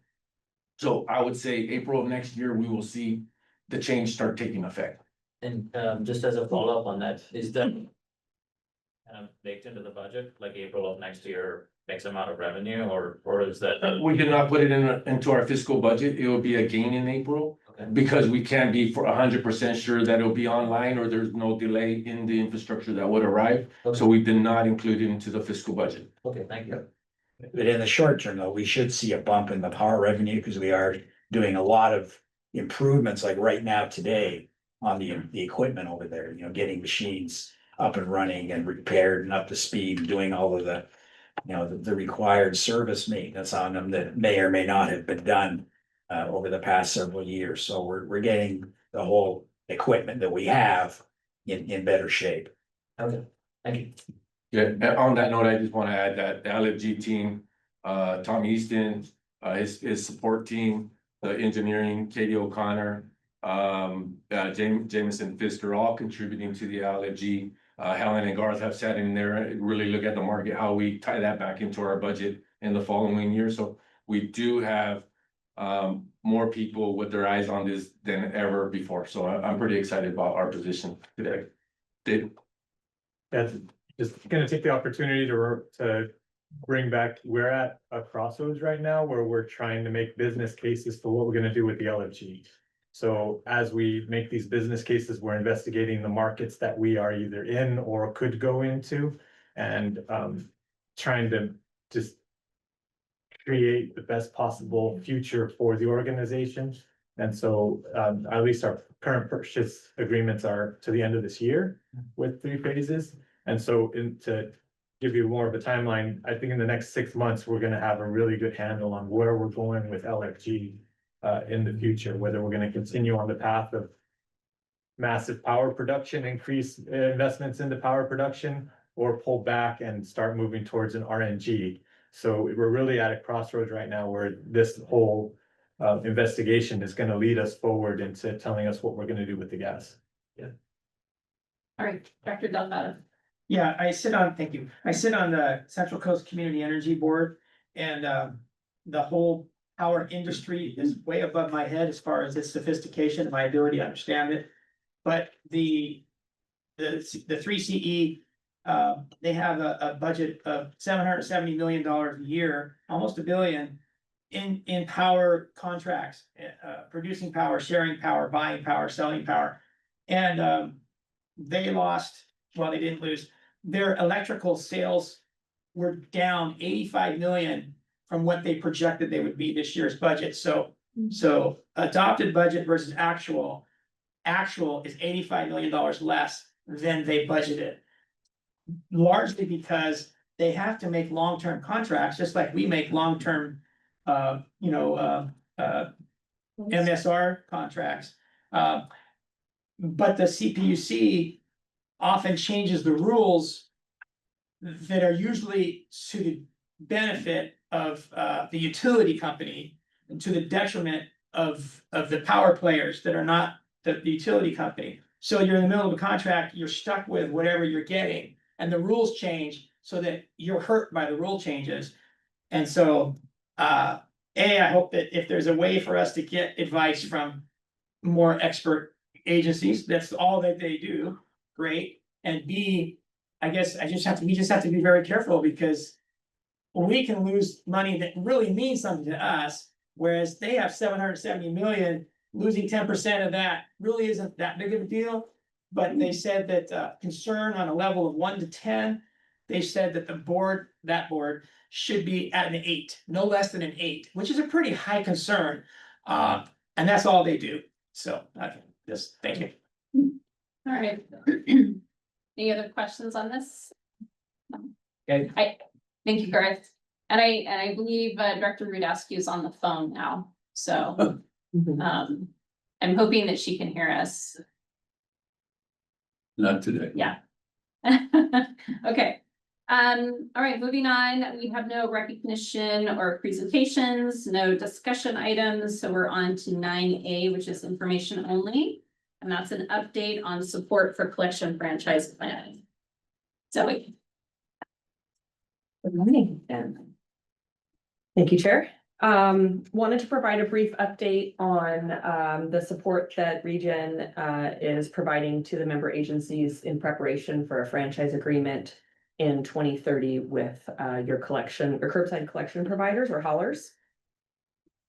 So I would say April of next year, we will see the change start taking effect. And just as a follow-up on that, is that baked into the budget, like April of next year, X amount of revenue, or is that? We did not put it into our fiscal budget. It will be a gain in April. Okay. Because we can't be for 100% sure that it'll be online or there's no delay in the infrastructure that would arrive. Okay. So we did not include it into the fiscal budget. Okay, thank you. But in the short term, though, we should see a bump in the power revenue because we are doing a lot of improvements, like right now today, on the equipment over there, getting machines up and running and repaired and up to speed, doing all of the, the required service maintenance on them that may or may not have been done over the past several years. So we're getting the whole equipment that we have in better shape. Okay, thank you. Yeah, and on that note, I just want to add that the LFG team, Tom Easton, his support team, the engineering, Katie O'Connor, Jameson Fisker, all contributing to the LFG. Helen and Garth have sat in there and really look at the market, how we tie that back into our budget in the following year. So we do have more people with their eyes on this than ever before. So I'm pretty excited about our position today. Dave? That's just gonna take the opportunity to bring back, we're at a crossroads right now where we're trying to make business cases for what we're gonna do with the LFG. So as we make these business cases, we're investigating the markets that we are either in or could go into, and trying to just create the best possible future for the organization. And so at least our current purchase agreements are to the end of this year with 3 phases. And so to give you more of a timeline, I think in the next 6 months, we're gonna have a really good handle on where we're going with LFG in the future, whether we're gonna continue on the path of massive power production, increase investments into power production, or pull back and start moving towards an RNG. So we're really at a crossroads right now where this whole investigation is gonna lead us forward into telling us what we're gonna do with the gas. All right, Director Delgado. Yeah, thank you. I sit on the Central Coast Community Energy Board and the whole power industry is way above my head as far as its sophistication, my ability to understand it. But the three CE, they have a budget of $770 million a year, almost $1 billion in power contracts, producing power, sharing power, buying power, selling power. And they lost, well, they didn't lose, their electrical sales were down 85 million from what they projected they would be this year's budget. So adopted budget versus actual is $85 million less than they budgeted. Largely because they have to make long-term contracts, just like we make long-term, MSR contracts. But the CPUC often changes the rules that are usually to the benefit of the utility company and to the detriment of the power players that are not the utility company. So you're in the middle of a contract, you're stuck with whatever you're getting, and the rules change so that you're hurt by the rule changes. And so, I hope that if there's a way for us to get advice from more expert agencies, that's all that they do, great. And B, I guess we just have to be very careful because we can lose money that really means something to us, whereas they have 770 million, losing 10% of that really isn't that big of a deal. But they said that concern on a level of 1 to 10, they said that that board should be at an 8, no less than an 8, which is a pretty high concern. And that's all they do. So just thank you. All right. Any other questions on this? Okay. Thank you, Garth. And I believe Director Rudowski is on the phone now, so I'm hoping that she can hear us. Not today. Yeah. Okay. All right, moving on. We have no recognition or presentations, no discussion items, so we're on to 9A, which is information only. And that's an update on support for collection franchise planning. Zoe. Good morning. Thank you, Chair. Wanted to provide a brief update on the support that ReGen is providing to the member agencies in preparation for a franchise agreement in 2030 with your collection or curbside collection providers or haulers.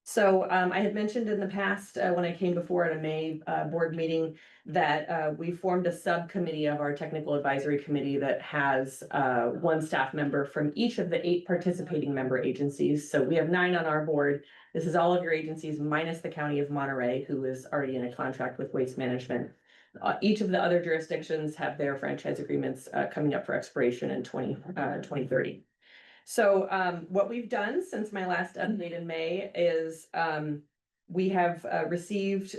So I had mentioned in the past when I came before at a May board meeting that we formed a subcommittee of our technical advisory committee that has one staff member from each of the 8 participating member agencies. So we have 9 on our board. This is all of your agencies minus the County of Monterey, who is already in a contract with Waste Management. Each of the other jurisdictions have their franchise agreements coming up for expiration in 2030. So what we've done since my last update in May is we have received,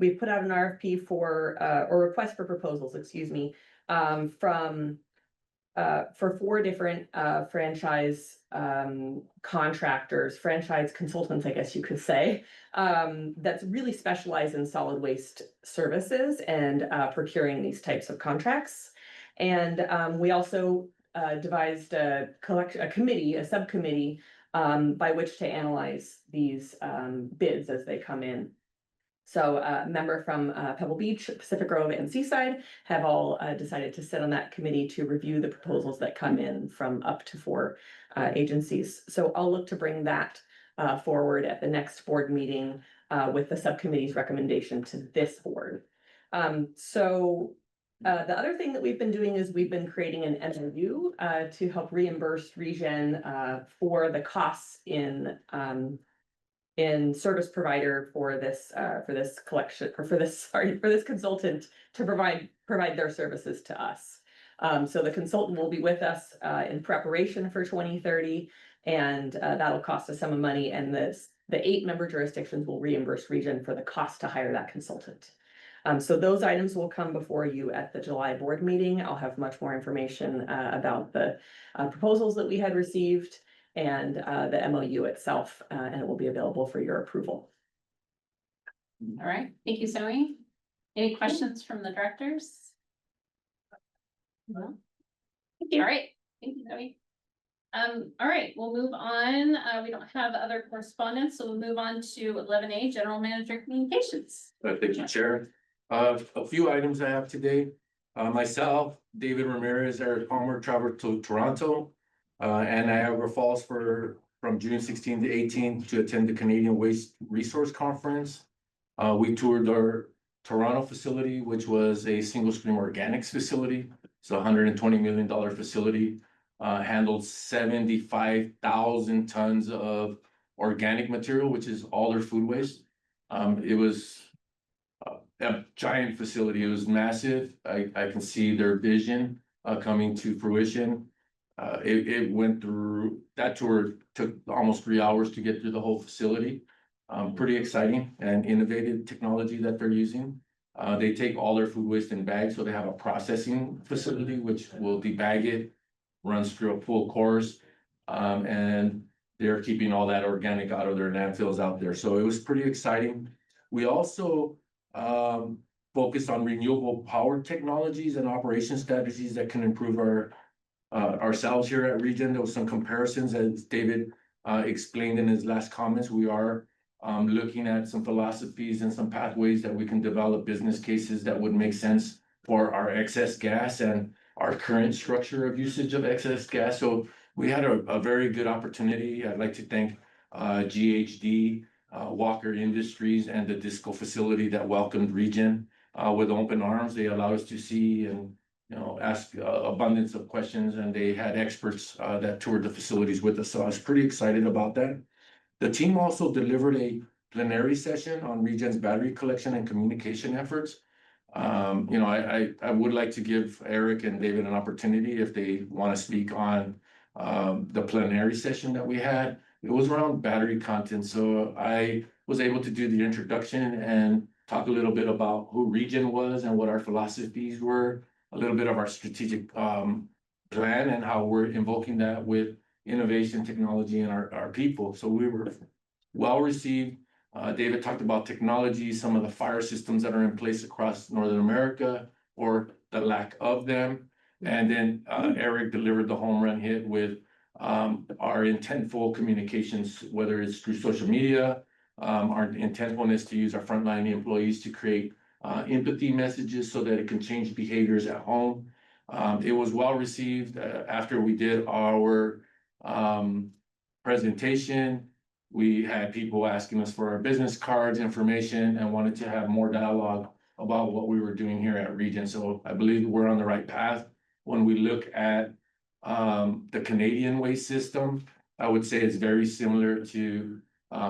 we've put out an RFP for, or request for proposals, excuse me, for 4 different franchise contractors, franchise consultants, I guess you could say, that's really specialized in solid waste services and procuring these types of contracts. And we also devised a subcommittee by which to analyze these bids as they come in. So a member from Pebble Beach, Pacific Grove, and Seaside have all decided to sit on that committee to review the proposals that come in from up to 4 agencies. So I'll look to bring that forward at the next board meeting with the subcommittee's recommendation to this board. The other thing that we've been doing is we've been creating an MOU to help reimburse ReGen for the costs in service provider for this consultant to provide their services to us. So the consultant will be with us in preparation for 2030, and that'll cost us some money, and the 8 member jurisdictions will reimburse ReGen for the cost to hire that consultant. So those items will come before you at the July board meeting. I'll have much more information about the proposals that we had received and the MOU itself, and it will be available for your approval. All right, thank you, Zoe. Any questions from the directors? No? All right, thank you, Debbie. All right, we'll move on. We don't have other correspondence, so we'll move on to 11A, General Manager Communications. Thank you, Chair. A few items I have today. Myself, David Ramirez, Eric Palmer traveled to Toronto and Niagara Falls from June 16 to 18 to attend the Canadian Waste Resource Conference. We toured our Toronto facility, which was a single stream organics facility. It's a $120 million facility, handled 75,000 tons of organic material, which is all their food waste. It was a giant facility. It was massive. I can see their vision coming to fruition. It went through, that tour took almost 3 hours to get through the whole facility. Pretty exciting and innovative technology that they're using. They take all their food waste in bags, so they have a processing facility which will debag it, runs through a full course, and they're keeping all that organic out of their landfills out there. So it was pretty exciting. We also focused on renewable power technologies and operation strategies that can improve ourselves here at ReGen. There was some comparisons, as David explained in his last comments. We are looking at some philosophies and some pathways that we can develop business cases that would make sense for our excess gas and our current structure of usage of excess gas. So we had a very good opportunity. I'd like to thank GHD, Walker Industries, and the Disco facility that welcomed ReGen with open arms. They allowed us to see and ask abundance of questions, and they had experts that toured the facilities with us. So I was pretty excited about that. The team also delivered a plenary session on ReGen's battery collection and communication efforts. I would like to give Eric and David an opportunity if they want to speak on the plenary session that we had. It was around battery content, so I was able to do the introduction and talk a little bit about who ReGen was and what our philosophies were, a little bit of our strategic plan and how we're invoking that with innovation, technology, and our people. So we were well received. David talked about technology, some of the fire systems that are in place across Northern America or the lack of them. And then Eric delivered the home run hit with our intentful communications, whether it's through social media, our intentfulness to use our frontline employees to create empathy messages so that it can change behaviors at home. It was well received after we did our presentation. We had people asking us for our business cards, information, and wanted to have more dialogue about what we were doing here at ReGen. So I believe we're on the right path. When we look at the Canadian waste system, I would say it's very similar to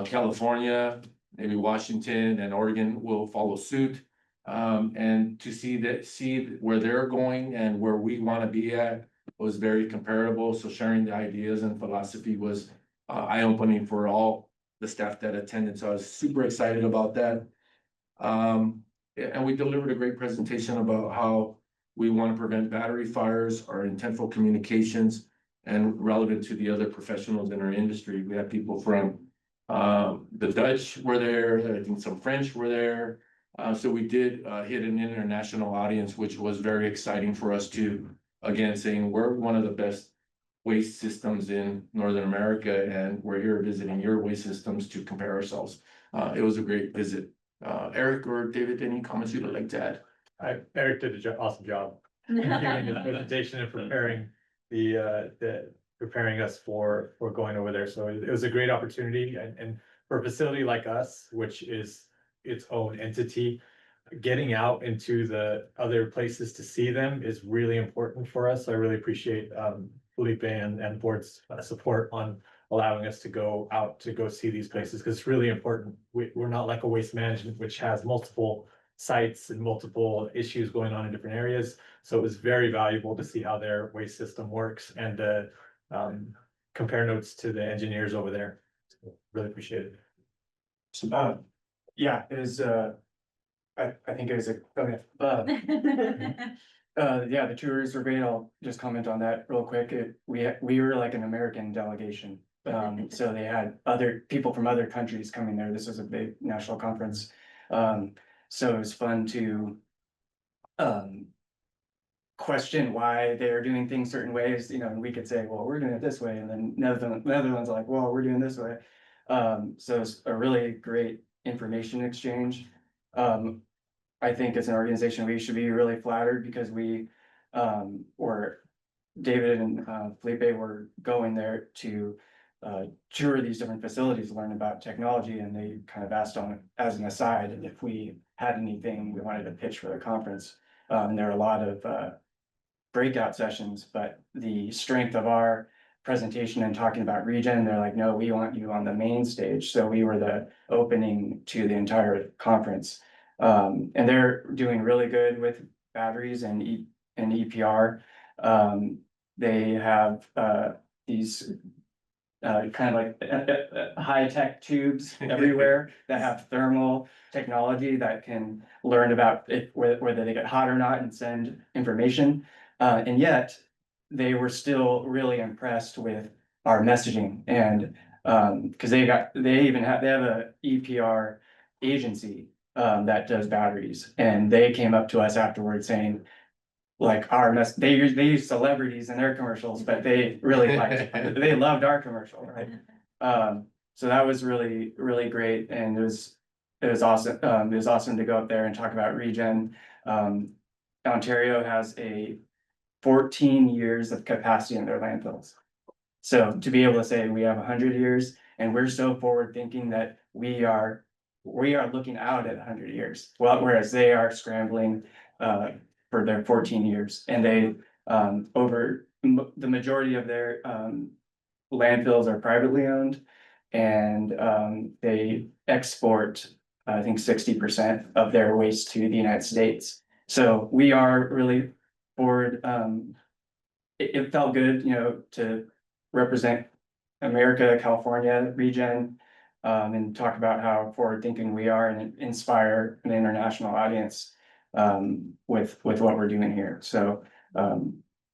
California, maybe Washington and Oregon will follow suit. And to see where they're going and where we want to be at was very comparable. So sharing the ideas and philosophy was eye-opening for all the staff that attended. So I was super excited about that. And we delivered a great presentation about how we want to prevent battery fires, our intentful communications, and relevant to the other professionals in our industry. We had people from the Dutch were there, I think some French were there. So we did hit an international audience, which was very exciting for us to, again, saying we're one of the best waste systems in Northern America, and we're here visiting your waste systems to compare ourselves. It was a great visit. Eric or David, any comments you'd like to add? Eric did an awesome job giving his presentation and preparing preparing us for going over there. So it was a great opportunity, and for a facility like us, which is its own entity, getting out into the other places to see them is really important for us. I really appreciate Felipe and board's support on allowing us to go out to go see these places, because it's really important. We're not like a waste management, which has multiple sites and multiple issues going on in different areas. So it was very valuable to see how their waste system works and compare notes to the engineers over there. So really appreciate it. Yeah, it was, I think it was yeah, the tours were great. I'll just comment on that real quick. We were like an American delegation. So they had other people from other countries coming there. This was a big national conference. So it's fun to um question why they're doing things certain ways, you know, and we could say, well, we're doing it this way, and then Netherlands are like, well, we're doing this way. So it's a really great information exchange. I think as an organization, we should be really flattered because we were David and Felipe were going there to tour these different facilities, learn about technology, and they kind of asked on as an aside if we had anything we wanted to pitch for the conference. And there are a lot of breakout sessions, but the strength of our presentation and talking about ReGen, they're like, no, we want you on the main stage. So we were the opening to the entire conference. And they're doing really good with batteries and EPR. They have these kind of like high-tech tubes everywhere that have thermal technology that can learn about it, whether they get hot or not and send information. And yet they were still really impressed with our messaging and because they have a EPR agency that does batteries, and they came up to us afterwards saying, like they use celebrities in their commercials, but they really they loved our commercial, right? So that was really, really great, and it was awesome. It was awesome to go up there and talk about ReGen. Ontario has 14 years of capacity in their landfills. So to be able to say we have 100 years, and we're so forward thinking that we are looking out at 100 years, well, whereas they are scrambling for their 14 years, and they the majority of their landfills are privately owned, and they export, I think, 60% of their waste to the United States. So we are really forward. It felt good, you know, to represent America, California, ReGen, and talk about how forward thinking we are and inspire an international audience with what we're doing here. So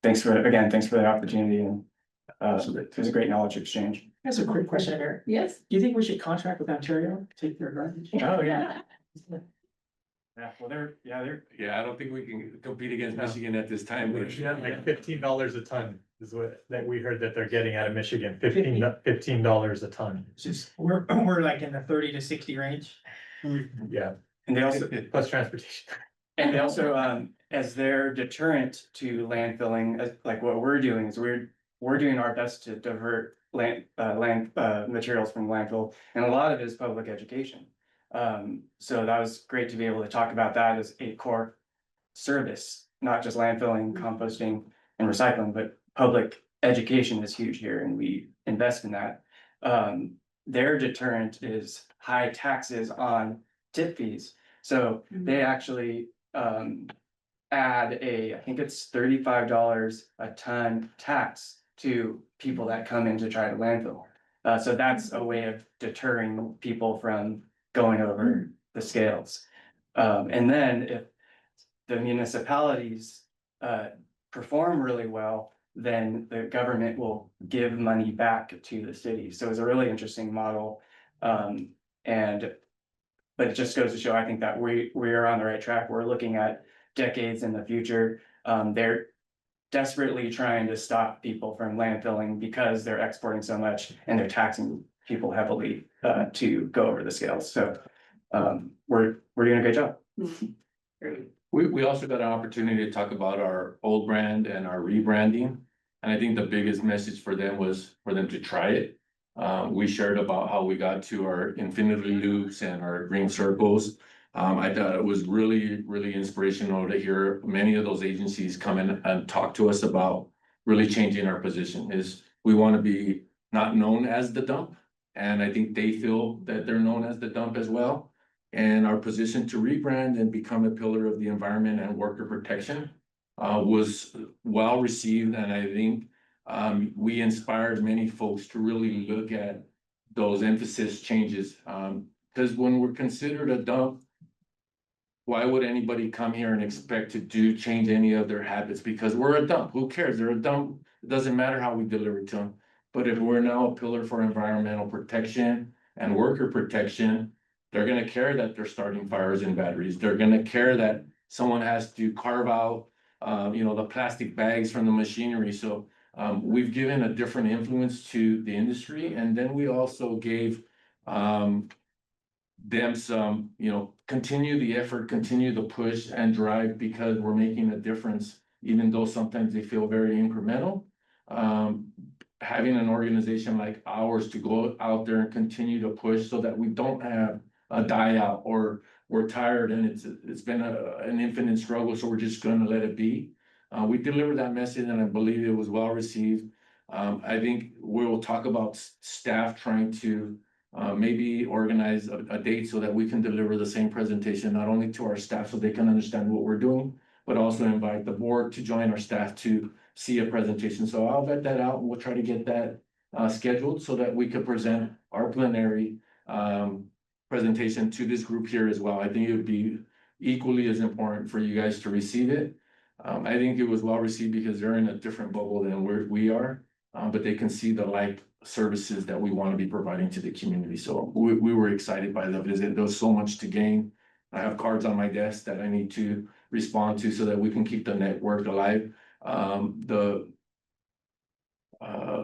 thanks for the opportunity, and it was a great knowledge exchange. That's a quick question, Eric. Yes. Do you think we should contract with Ontario, to take their garbage? Oh, yeah. Yeah, well, they're Yeah, I don't think we can compete against No. Michigan at this time. but- Yeah, like $15 a ton is what, that we heard that they're getting out of Michigan, $15 a ton. It's just, we're like in the 30 to 60 range. Yeah, and they also plus transportation. And also, as their deterrent to landfilling, like what we're doing is we're doing our best to divert land materials from landfill, and a lot of it is public education. So that was great to be able to talk about that as a core service, not just landfilling, composting, and recycling, but public education is huge here, and we invest in that. Their deterrent is high taxes on tip fees. So they actually add I think it's $35 a ton tax to people that come in to try to landfill. So that's a way of deterring people from going over the scales. And then if the municipalities perform really well, then the government will give money back to the city. So it's a really interesting model. But it just goes to show, I think, that we are on the right track. We're looking at decades in the future. They're desperately trying to stop people from landfilling because they're exporting so much and they're taxing people heavily to go over the scales. So we're doing a good job. We also got an opportunity to talk about our old brand and our rebranding. And I think the biggest message for them was for them to try it. We shared about how we got to our infinity loops and our green circles. I thought it was really, really inspirational to hear many of those agencies come in and talk to us about really changing our position. Is we want to be not known as the dump. And I think they feel that they're known as the dump as well. And our position to rebrand and become a pillar of the environment and worker protection was well received. And I think we inspired many folks to really look at those emphasis changes. Because when we're considered a dump, why would anybody come here and expect to change any of their habits? Because we're a dump. Who cares? They're a dump. It doesn't matter how we deliver it to them. But if we're now a pillar for environmental protection and worker protection, They're gonna care that they're starting fires in batteries. They're gonna care that someone has to carve out, the plastic bags from the machinery. So we've given a different influence to the industry, and then we also gave them some, continue the effort, continue the push and drive, because we're making a difference, even though sometimes they feel very incremental. Having an organization like ours to go out there and continue to push so that we don't have a die out, or we're tired and it's been an infinite struggle, so we're just gonna let it be. We delivered that message and I believe it was well received. I think we'll talk about staff trying to maybe organize a date so that we can deliver the same presentation, not only to our staff so they can understand what we're doing, but also invite the board to join our staff to see a presentation. So I'll vet that out and we'll try to get that scheduled so that we could present our plenary presentation to this group here as well. I think it would be equally as important for you guys to receive it. I think it was well received because they're in a different bubble than we are, but they can see the like services that we want to be providing to the community. So we were excited by the visit. There was so much to gain. I have cards on my desk that I need to respond to so that we can keep the network alive.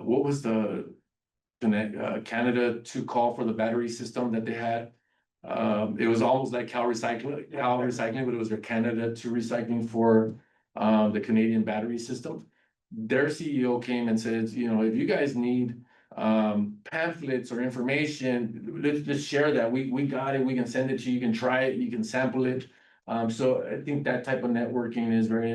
What was the Canada to call for the battery system that they had? It was almost like Cal Recycling, but it was their Canada to recycling for the Canadian battery system. Their CEO came and says, if you guys need pamphlets or information, let's share that. We got it. We can send it to you. You can try it. You can sample it. So I think that type of networking is very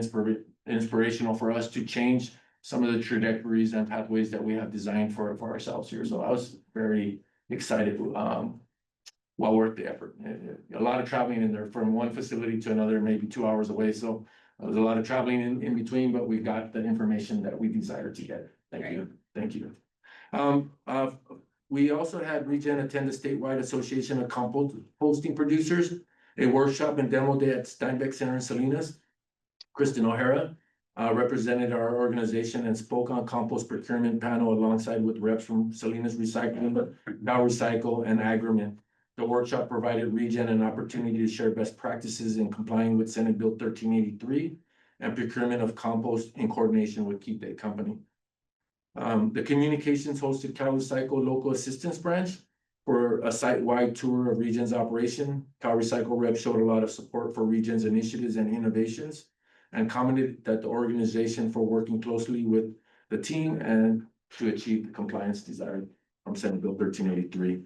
inspirational for us to change some of the trajectories and pathways that we have designed for ourselves here. So I was very excited. Well worth the effort. A lot of traveling in there from one facility to another, maybe 2 hours away. So there's a lot of traveling in between, but we got the information that we desired to get. Thank you. Thank you. We also had ReGen attend the statewide association of composting producers, a workshop and demo day at Steinbeck Center in Salinas. Kristen O'Hara represented our organization and spoke on compost procurement panel alongside with reps from Salinas Recycling, Dow Recycle, and Agriment. The workshop provided ReGen an opportunity to share best practices in complying with Senate Bill 1383 and procurement of compost in coordination with Keep Day Company. The communications hosted Cal Recycle Local Assistance Branch for a site-wide tour of ReGen's operation. Cal Recycle rep showed a lot of support for ReGen's initiatives and innovations and commented that the organization for working closely with the team and to achieve the compliance desired from Senate Bill 1383.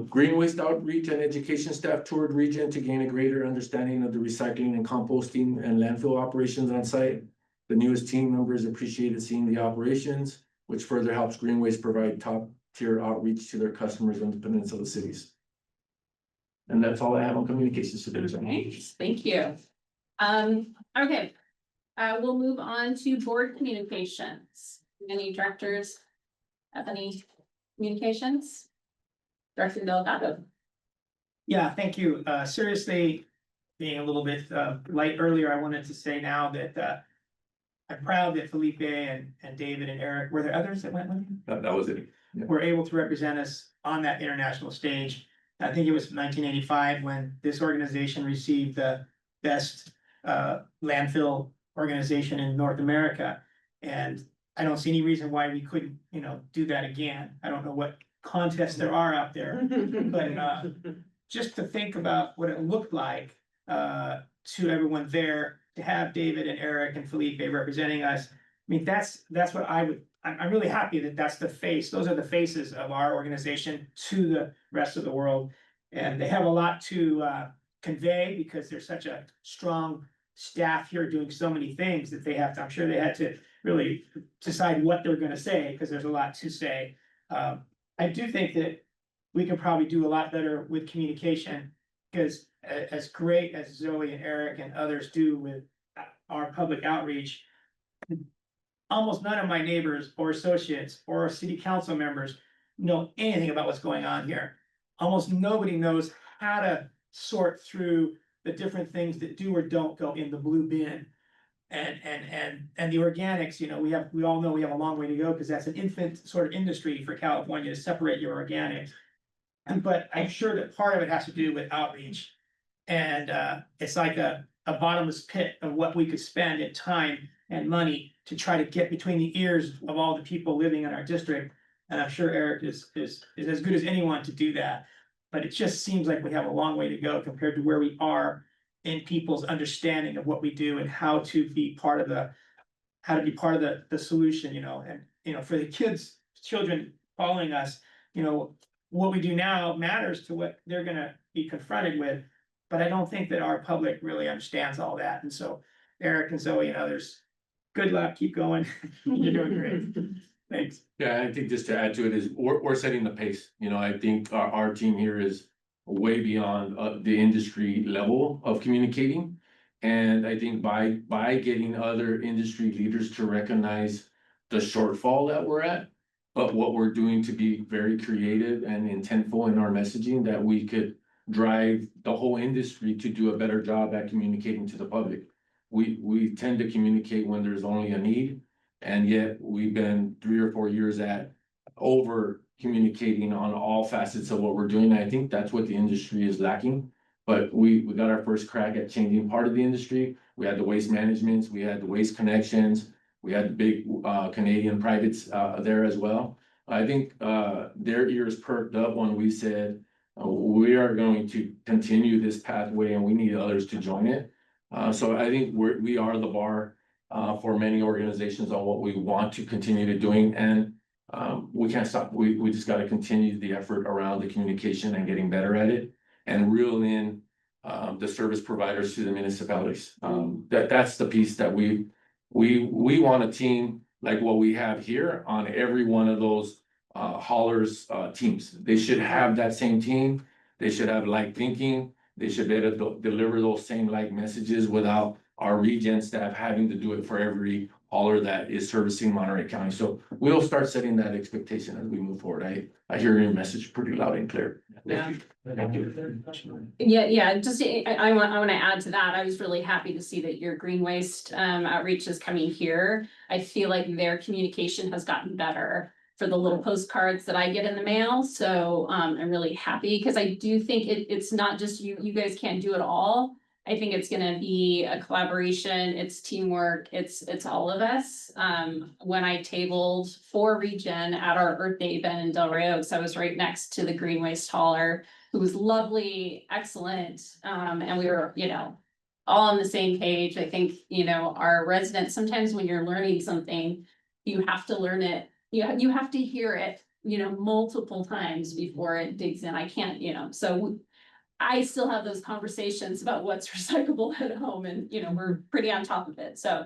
Green Waste Outreach and Education staff toured ReGen to gain a greater understanding of the recycling and composting and landfill operations on site. The newest team members appreciated seeing the operations, which further helps Green Waste provide top-tier outreach to their customers in the peninsula cities. And that's all I have on communications today. Thanks. Thank you. Okay, we'll move on to board communications. Any directors have any communications? Director Delgado. Yeah, thank you. Seriously, being a little bit light earlier, I wanted to say now that I'm proud that Felipe and David and Eric, were there others that went with you? That was it. Yeah. Were able to represent us on that international stage. I think it was 1985 when this organization received the best landfill organization in North America. And I don't see any reason why we couldn't, do that again. I don't know what contests there are out there, but just to think about what it looked like to everyone there, to have David and Eric and Felipe representing us. I mean, that's what I'm really happy that that's the face. Those are the faces of our organization to the rest of the world. And they have a lot to convey because there's such a strong staff here doing so many things that I'm sure they had to really decide what they're gonna say because there's a lot to say. I do think that we can probably do a lot better with communication because as great as Zoe and Eric and others do with our public outreach, almost none of my neighbors or associates or city council members know anything about what's going on here. Almost nobody knows how to sort through the different things that do or don't go in the blue bin. And the organics, we all know we have a long way to go because that's an infant sort of industry for California to separate your organics. But I'm sure that part of it has to do with outreach. And it's like a bottomless pit of what we could spend in time and money to try to get between the ears of all the people living in our district. And I'm sure Eric is as good as anyone to do that. But it just seems like we have a long way to go compared to where we are in people's understanding of what we do and how to be part of the solution, you know, and, you know, for the children following us, you know, what we do now matters to what they're gonna be confronted with. But I don't think that our public really understands all that. And so Eric and Zoe and others, good luck, keep going. You're doing great. Thanks. Yeah, I think just to add to it is we're setting the pace. You know, I think our team here is way beyond the industry level of communicating. And I think by getting other industry leaders to recognize the shortfall that we're at, but what we're doing to be very creative and intentful in our messaging, that we could drive the whole industry to do a better job at communicating to the public. We tend to communicate when there's only a need, and yet we've been 3 or 4 years at over communicating on all facets of what we're doing. And I think that's what the industry is lacking. But we got our first crack at changing part of the industry. We had the waste managements, we had the waste connections, we had the big Canadian privates there as well. I think their ears perked up when we said we are going to continue this pathway and we need others to join it. So I think we are the bar for many organizations on what we want to continue to doing, and we can't stop. We just got to continue the effort around the communication and getting better at it, and reel in the service providers to the municipalities. That's the piece that we want a team like what we have here on every one of those haulers teams. They should have that same team. They should have like thinking. They should be able to deliver those same like messages without our ReGen staff having to do it for every hauler that is servicing Monterey County. So we'll start setting that expectation as we move forward. I hear your message pretty loud and clear. Thank you. Yeah, just, I want to add to that. I was really happy to see that your green waste outreach is coming here. I feel like their communication has gotten better for the little postcards that I get in the mail. So I'm really happy, because I do think it's not just you guys can't do it all. I think it's gonna be a collaboration, it's teamwork, it's all of us. When I tabled for ReGen at our Earth Day event in Del Rey Oaks, I was right next to the green waste hauler, who was lovely, excellent, and we were, you know, all on the same page. I think, you know, our residents, sometimes when you're learning something, you have to learn it. You have to hear it, you know, multiple times before it digs in. I can't, you know, so I still have those conversations about what's recyclable at home, and, you know, we're pretty on top of it. So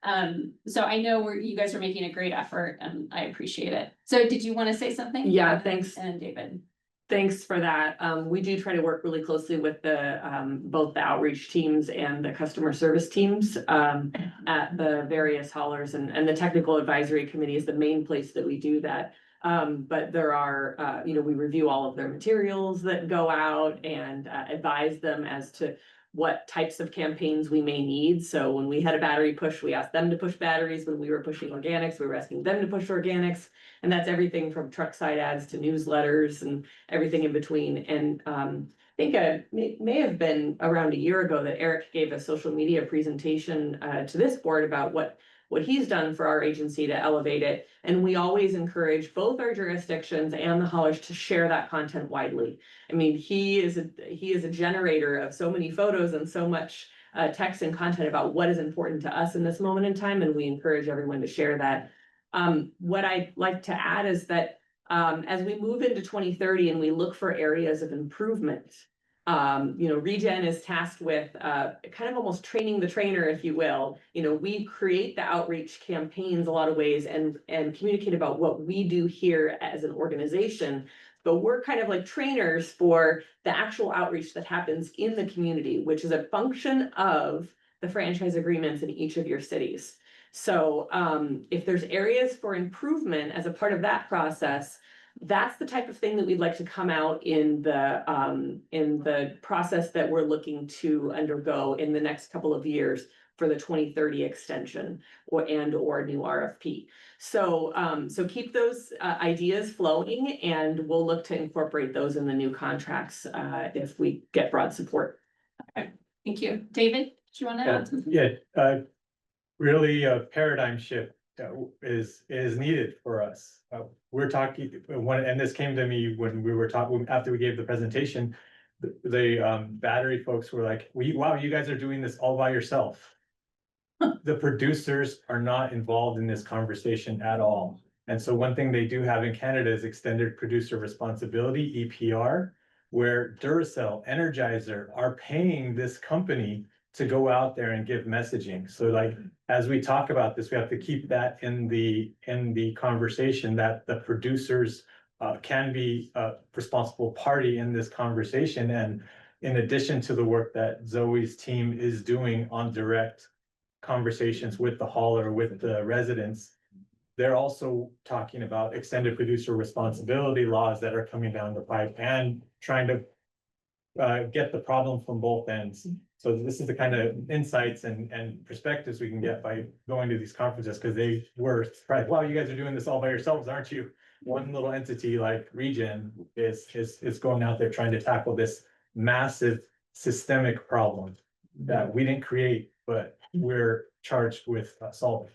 I know you guys are making a great effort, and I appreciate it. So did you want to say something? Yeah, thanks. And David. Thanks for that. We do try to work really closely with the both the outreach teams and the customer service teams at the various haulers, and the technical advisory committee is the main place that we do that. But there are, you know, we review all of their materials that go out and advise them as to what types of campaigns we may need. So when we had a battery push, we asked them to push batteries. When we were pushing organics, we were asking them to push organics. And that's everything from truck side ads to newsletters and everything in between. And I think it may have been around a year ago that Eric gave a social media presentation to this board about what he's done for our agency to elevate it. And we always encourage both our jurisdictions and the haulers to share that content widely. I mean, he is a generator of so many photos and so much text and content about what is important to us in this moment in time, and we encourage everyone to share that. What I'd like to add is that as we move into 2030 and we look for areas of improvement, you know, ReGen is tasked with kind of almost training the trainer, if you will. You know, we create the outreach campaigns a lot of ways and communicate about what we do here as an organization. But we're kind of like trainers for the actual outreach that happens in the community, which is a function of the franchise agreements in each of your cities. So if there's areas for improvement as a part of that process, that's the type of thing that we'd like to come out in the process that we're looking to undergo in the next couple of years. for the 2030 extension or new RFP. So, so keep those ideas flowing, and we'll look to incorporate those in the new contracts if we get broad support. Thank you. David, do you want to add something? Yeah, really a paradigm shift is needed for us. We're talking, and this came to me when we were talking, after we gave the presentation, the battery folks were like, wow, you guys are doing this all by yourself. The producers are not involved in this conversation at all. And so one thing they do have in Canada is extended producer responsibility, EPR, where Duracell, Energizer are paying this company to go out there and give messaging. So like, as we talk about this, we have to keep that in the conversation, that the producers can be a responsible party in this conversation. And in addition to the work that Zoe's team is doing on direct conversations with the hauler, with the residents, they're also talking about extended producer responsibility laws that are coming down the pipe and trying to get the problem from both ends. So this is the kind of insights and perspectives we can get by going to these conferences, because they were right. Wow, you guys are doing this all by yourselves, aren't you? One little entity like ReGen is going out there trying to tackle this massive systemic problem that we didn't create, but we're charged with solving.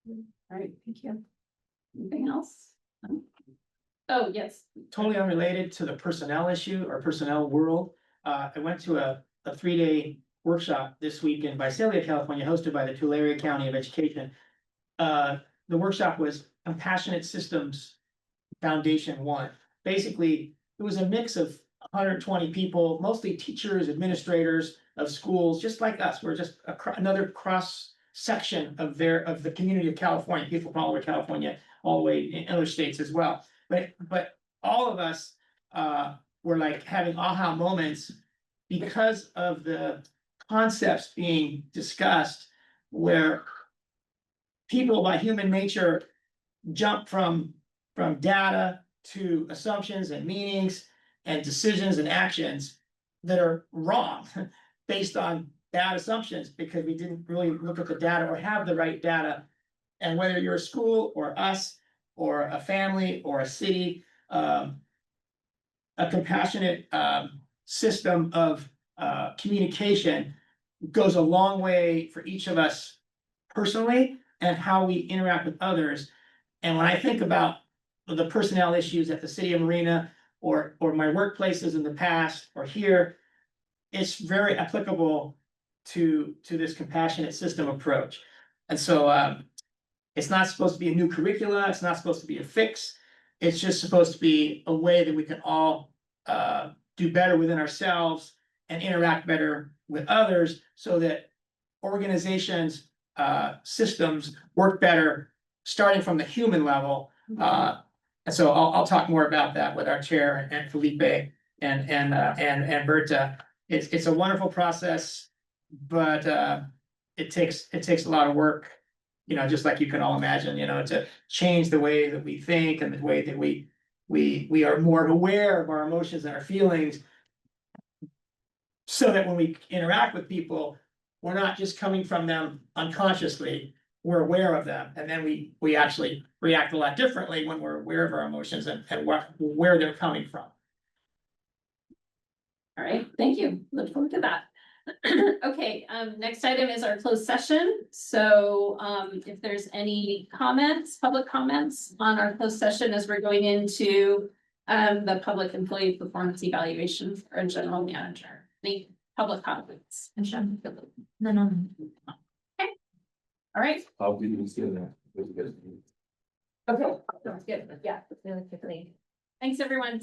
All right, thank you. Anything else? No? Oh, yes. Totally unrelated to the personnel issue or personnel world. I went to a 3-day workshop this week in Visalia, California, hosted by the Tulare County of Education. The workshop was Compassionate Systems Foundation 1. Basically, it was a mix of 120 people, mostly teachers, administrators of schools, just like us. We're just another cross section of the community of California, people from all over California, all the way in other states as well. But all of us were like having aha moments because of the concepts being discussed, where people by human nature jump from data to assumptions and meanings and decisions and actions that are wrong based on bad assumptions, because we didn't really look at the data or have the right data. And whether you're a school or us or a family or a city, a compassionate system of communication goes a long way for each of us personally and how we interact with others. And when I think about the personnel issues at the city of Marina or my workplaces in the past or here, it's very applicable to this compassionate system approach. And so it's not supposed to be a new curricula. It's not supposed to be a fix. It's just supposed to be a way that we can all do better within ourselves and interact better with others, so that organizations, systems work better, starting from the human level. And so I'll talk more about that with our chair and Felipe and Berta. It's a wonderful process, but it takes a lot of work, just like you can all imagine, to change the way that we think and the way that we are more aware of our emotions and our feelings, so that when we interact with people, we're not just coming from them unconsciously, we're aware of them. And then we actually react a lot differently when we're aware of our emotions and where they're coming from. All right, thank you. Look forward to that. Okay, next item is our closed session. So if there's any comments, public comments on our closed session as we're going into the public employee performance evaluation for a general manager. Any public comments? No. Okay. All right. I'll be doing that. Okay, sounds good. Yeah, Really quickly. thanks, everyone.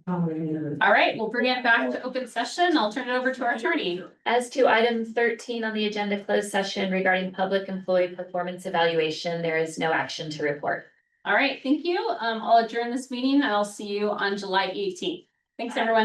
All right, we'll bring it back to open session. I'll turn it over to our attorney. As to item 13 on the agenda, closed session regarding public employee performance evaluation, there is no action to report. All right, thank you. I'll adjourn this meeting. I'll see you on July 18th. Thanks, everyone.